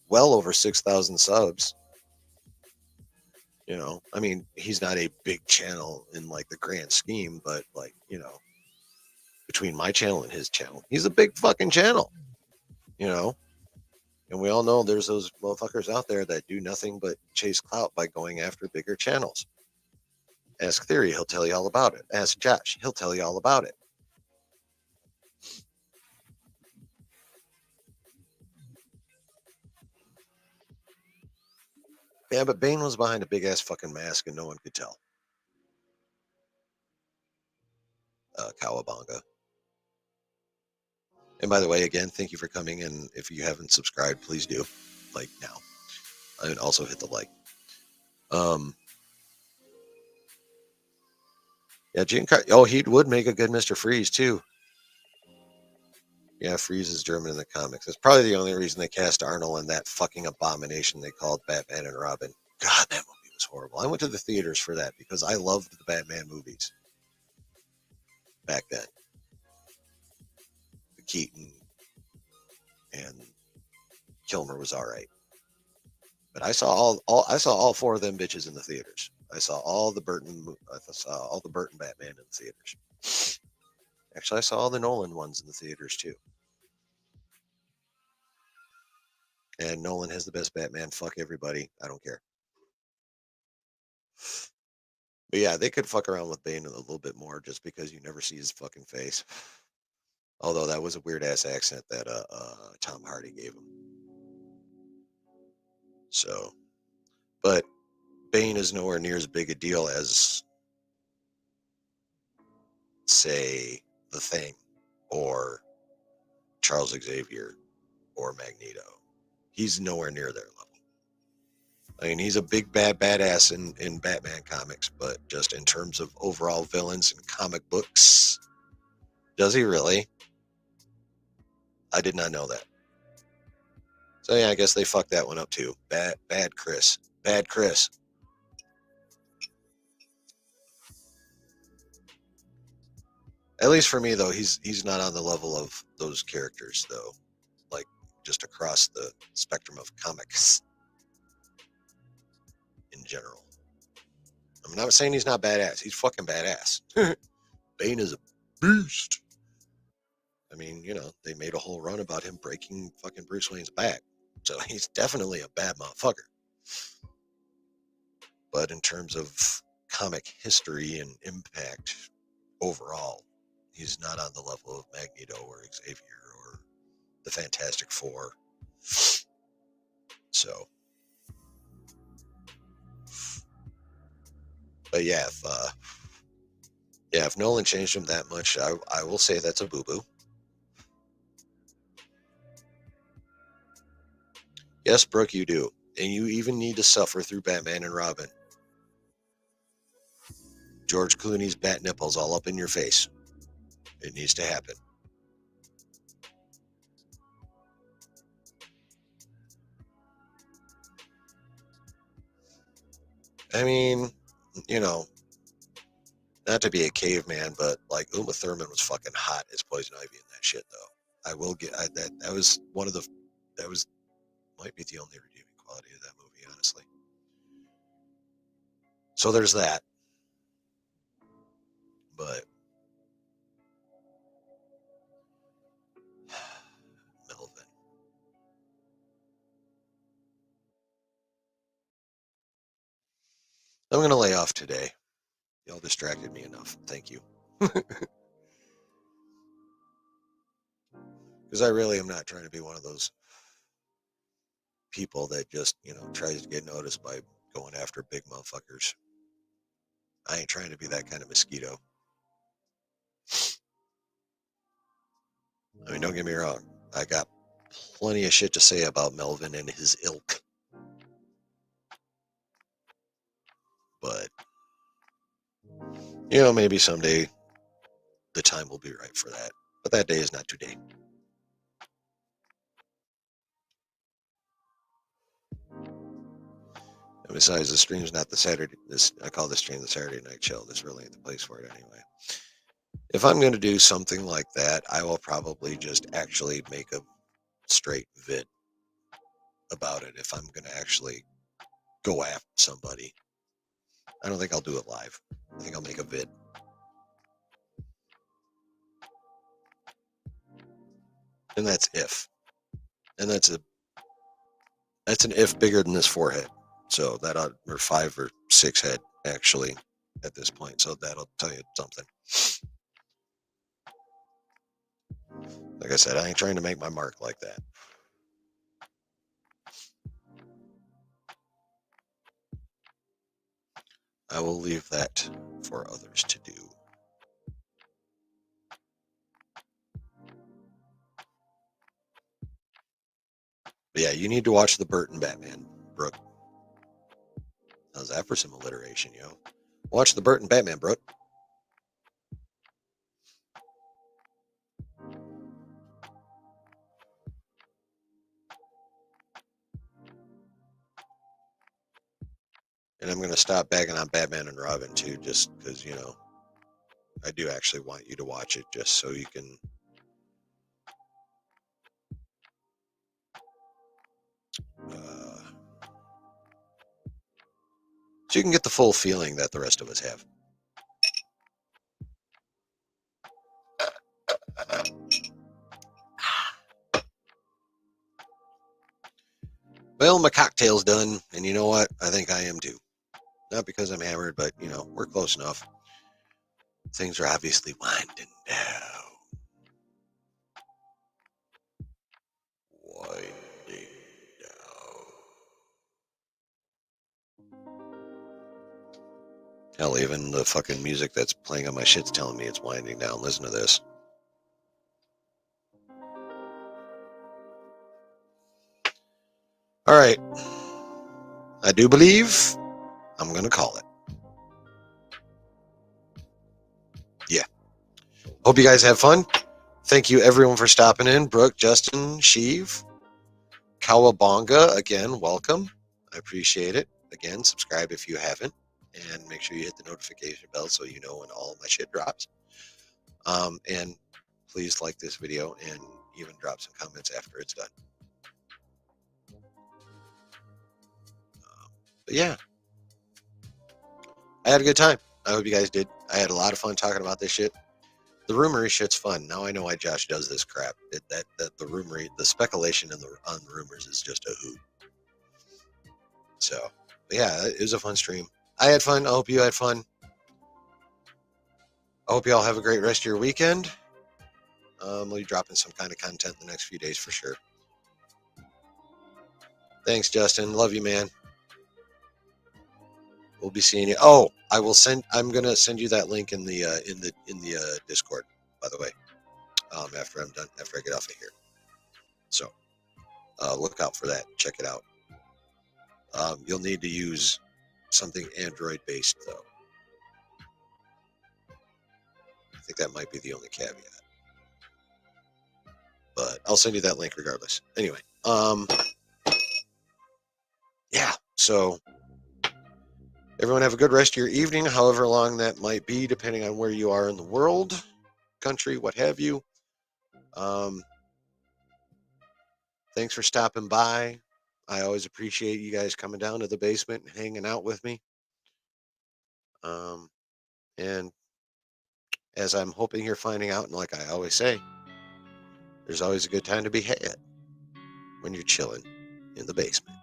well over 6,000 subs. I mean, he's not a big channel in like the grand scheme, but like, between my channel and his channel, he's a big fucking channel, you know? And we all know there's those motherfuckers out there that do nothing but chase clout by going after bigger channels. Ask Theory, he'll tell you all about it. Ask Josh, he'll tell you all about it. Yeah, but Bane was behind a big ass fucking mask and no one could tell. Cowabunga. And by the way, again, thank you for coming. And if you haven't subscribed, please do. Like now. And also hit the like. Yeah, Gene he would make a good Mr. Freeze too. Yeah, Freeze is German in the comics. That's probably the only reason they cast Arnold in that fucking abomination they called Batman and Robin. God, that movie was horrible. I went to the theaters for that because I loved the Batman movies back then. The Keaton and Kilmer was all right. But I saw all four of them bitches in the theaters. I saw all the Burton Batman in the theaters. Actually, I saw all the Nolan ones in the theaters too. And Nolan has the best Batman. Fuck everybody. I don't care. But yeah, they could fuck around with Bane a little bit more just because you never see his fucking face. Although that was a weird ass accent that Tom Hardy gave him. So, but Bane is nowhere near as big a deal as, say, The Thing or Charles Xavier or Magneto. He's nowhere near their level. I mean, he's a big bad badass in Batman comics, but just in terms of overall villains in comic books, does he really? I did not know that. So yeah, I guess they fucked that one up too. Bad Chris. Bad Chris. At least for me though, he's not on the level of those characters though. Like just across the spectrum of comics in general. I'm not saying he's not badass. He's fucking badass. Bane is a beast. I mean, they made a whole run about him breaking fucking Bruce Wayne's back. So he's definitely a bad motherfucker. But in terms of comic history and impact overall, he's not on the level of Magneto or Xavier or the Fantastic Four. So, but yeah, if Nolan changed him that much, I will say that's a boo boo. Yes, Brooke, you do. And you even need to suffer through Batman and Robin. George Clooney's bat nipples all up in your face. It needs to happen. I mean, not to be a caveman, but like Uma Thurman was fucking hot as Poison Ivy in that shit, though. I will get that was one of the that was might be the only redeeming quality of that movie, honestly. So there's that. But Melvin. I'm going to lay off today. Y'all distracted me enough. Thank you. Because I really am not trying to be one of those people that just, tries to get noticed by going after big motherfuckers. I ain't trying to be that kind of mosquito. I mean, don't get me wrong. I got plenty of shit to say about Melvin and his ilk. But, maybe someday the time will be right for that. But that day is not today. And besides, the stream's not the Saturday. I call this stream the Saturday Night Chill. This really ain't the place for it anyway. If I'm going to do something like that, I will probably just actually make a straight vid about it. If I'm going to actually go after somebody, I don't think I'll do it live. I think I'll make a vid. And that's if. And that's an if bigger than this forehead. So that or 5 or 6 head actually at this point. So that'll tell you something. Like I said, I ain't trying to make my mark like that. I will leave that for others to do. But yeah, you need to watch the Burton Batman, Brooke. How's that for some alliteration, yo? Watch the Burton Batman, Brooke. And I'm going to stop bagging on Batman and Robin too, just because, I do actually want you to watch it just so you can get the full feeling that the rest of us have. Well, my cocktail's done, and you know what? I think I am too. Not because I'm hammered, but, we're close enough. Things are obviously winding down. Winding down. Hell, even the fucking music that's playing on my shit's telling me it's winding down. Listen to this. All right. I do believe I'm going to call it. Yeah. Hope you guys have fun. Thank you, everyone, for stopping in. Brooke, Justin, Sheev, Kawabonga, again, welcome. I appreciate it. Again, subscribe if you haven't. And make sure you hit the notification bell so you know when all my shit drops. And please like this video and even drop some comments after it's done. But yeah, I had a good time. I hope you guys did. I had a lot of fun talking about this shit. The rumory shit's fun. Now I know why Josh does this crap. The rumory, the speculation on the rumors is just a hoot. So, yeah, it was a fun stream. I had fun. I hope you had fun. I hope you all have a great rest of your weekend. We'll be dropping some kind of content in the next few days for sure. Thanks, Justin. Love you, man. We'll be seeing you. Oh, I'm gonna send you that link in the Discord, by the way. After I'm done, after I get off of here. So, look out for that. Check it out. You'll need to use something Android based though. I think that might be the only caveat. But I'll send you that link regardless. Anyway, yeah. So everyone have a good rest of your evening, however long that might be, depending on where you are in the world, country, what have you. Thanks for stopping by. I always appreciate you guys coming down to the basement and hanging out with me. And as I'm hoping you're finding out, and like I always say, there's always a good time to be had when you're chilling in the basement.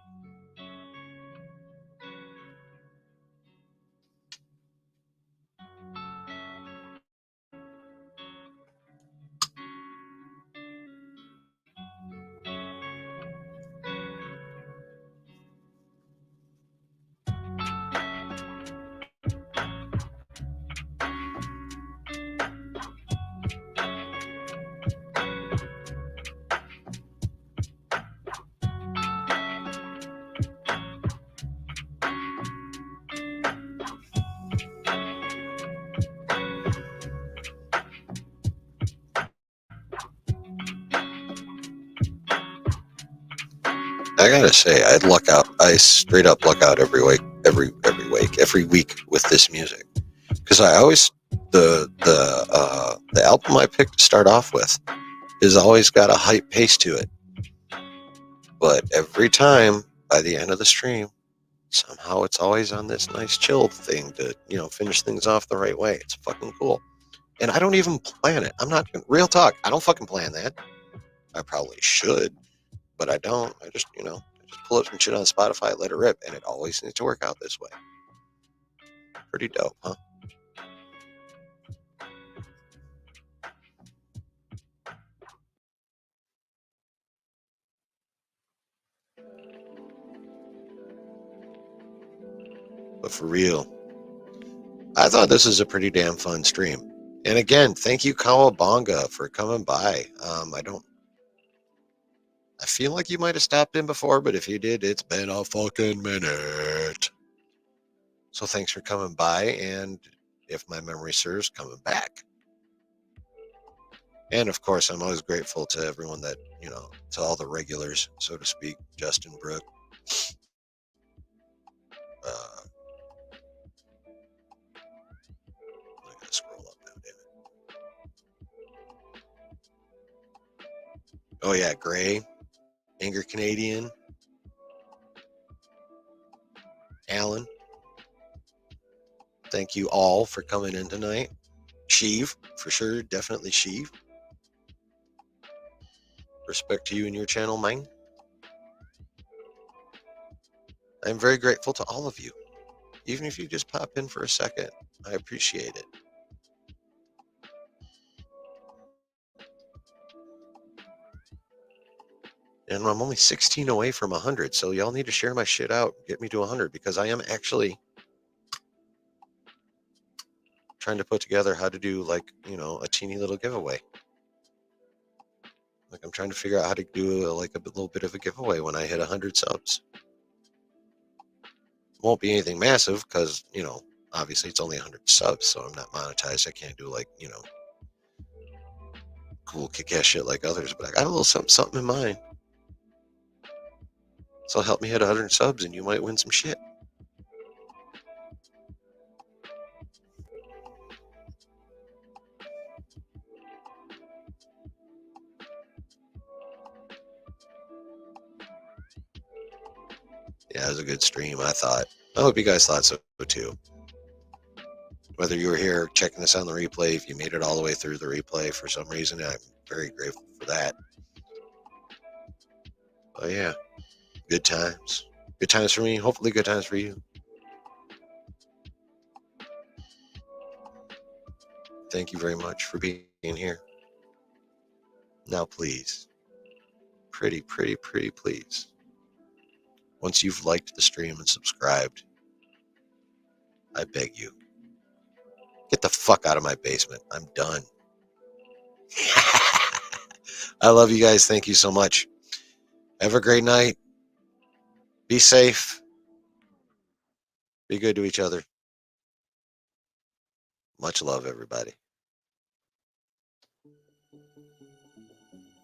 I gotta say, I luck out. I straight up luck out every week, every week with this music, because I always the album I picked to start off with has always got a hype pace to it. But every time, by the end of the stream, somehow it's always on this nice chill thing to finish things off the right way. It's fucking cool, and I don't even plan it. I'm not real talk. I don't fucking plan that. I probably should, but I don't. I just pull up some shit on Spotify, let it rip, and it always seems to work out this way. Pretty dope, huh? But for real, I thought this was a pretty damn fun stream. And again, thank you, Kawabonga, for coming by. I feel like you might have stopped in before, but if you did, it's been a fucking minute. So thanks for coming by, and if my memory serves, coming back. And of course, I'm always grateful to everyone that, to all the regulars, so to speak, Justin Brooke. Uh, I gotta scroll up now, damn it. Oh yeah, Gray, Anger Canadian, Alan. Thank you all for coming in tonight. Sheev, for sure, definitely Sheev. Respect to you and your channel, mine. I'm very grateful to all of you. Even if you just pop in for a second, I appreciate it. And I'm only 16 away from 100, so y'all need to share my shit out, get me to 100, because I am actually trying to put together how to do a teeny little giveaway. Like I'm trying to figure out how to do a little bit of a giveaway when I hit 100 subs. Won't be anything massive because obviously it's only 100 subs, so I'm not monetized. I can't do cool kick-ass shit like others, but I got a little something in mind. So help me hit 100 subs and you might win some shit. Yeah, it was a good stream, I thought. I hope you guys thought so too. Whether you were here checking this on the replay, if you made it all the way through the replay for some reason, I'm very grateful for that. Oh yeah, good times. Good times for me, hopefully good times for you. Thank you very much for being here. Now please, pretty please, once you've liked the stream and subscribed, I beg you, get the fuck out of my basement. I'm done. I love you guys. Thank you so much. Have a great night. Be safe. Be good to each other. Much love, everybody.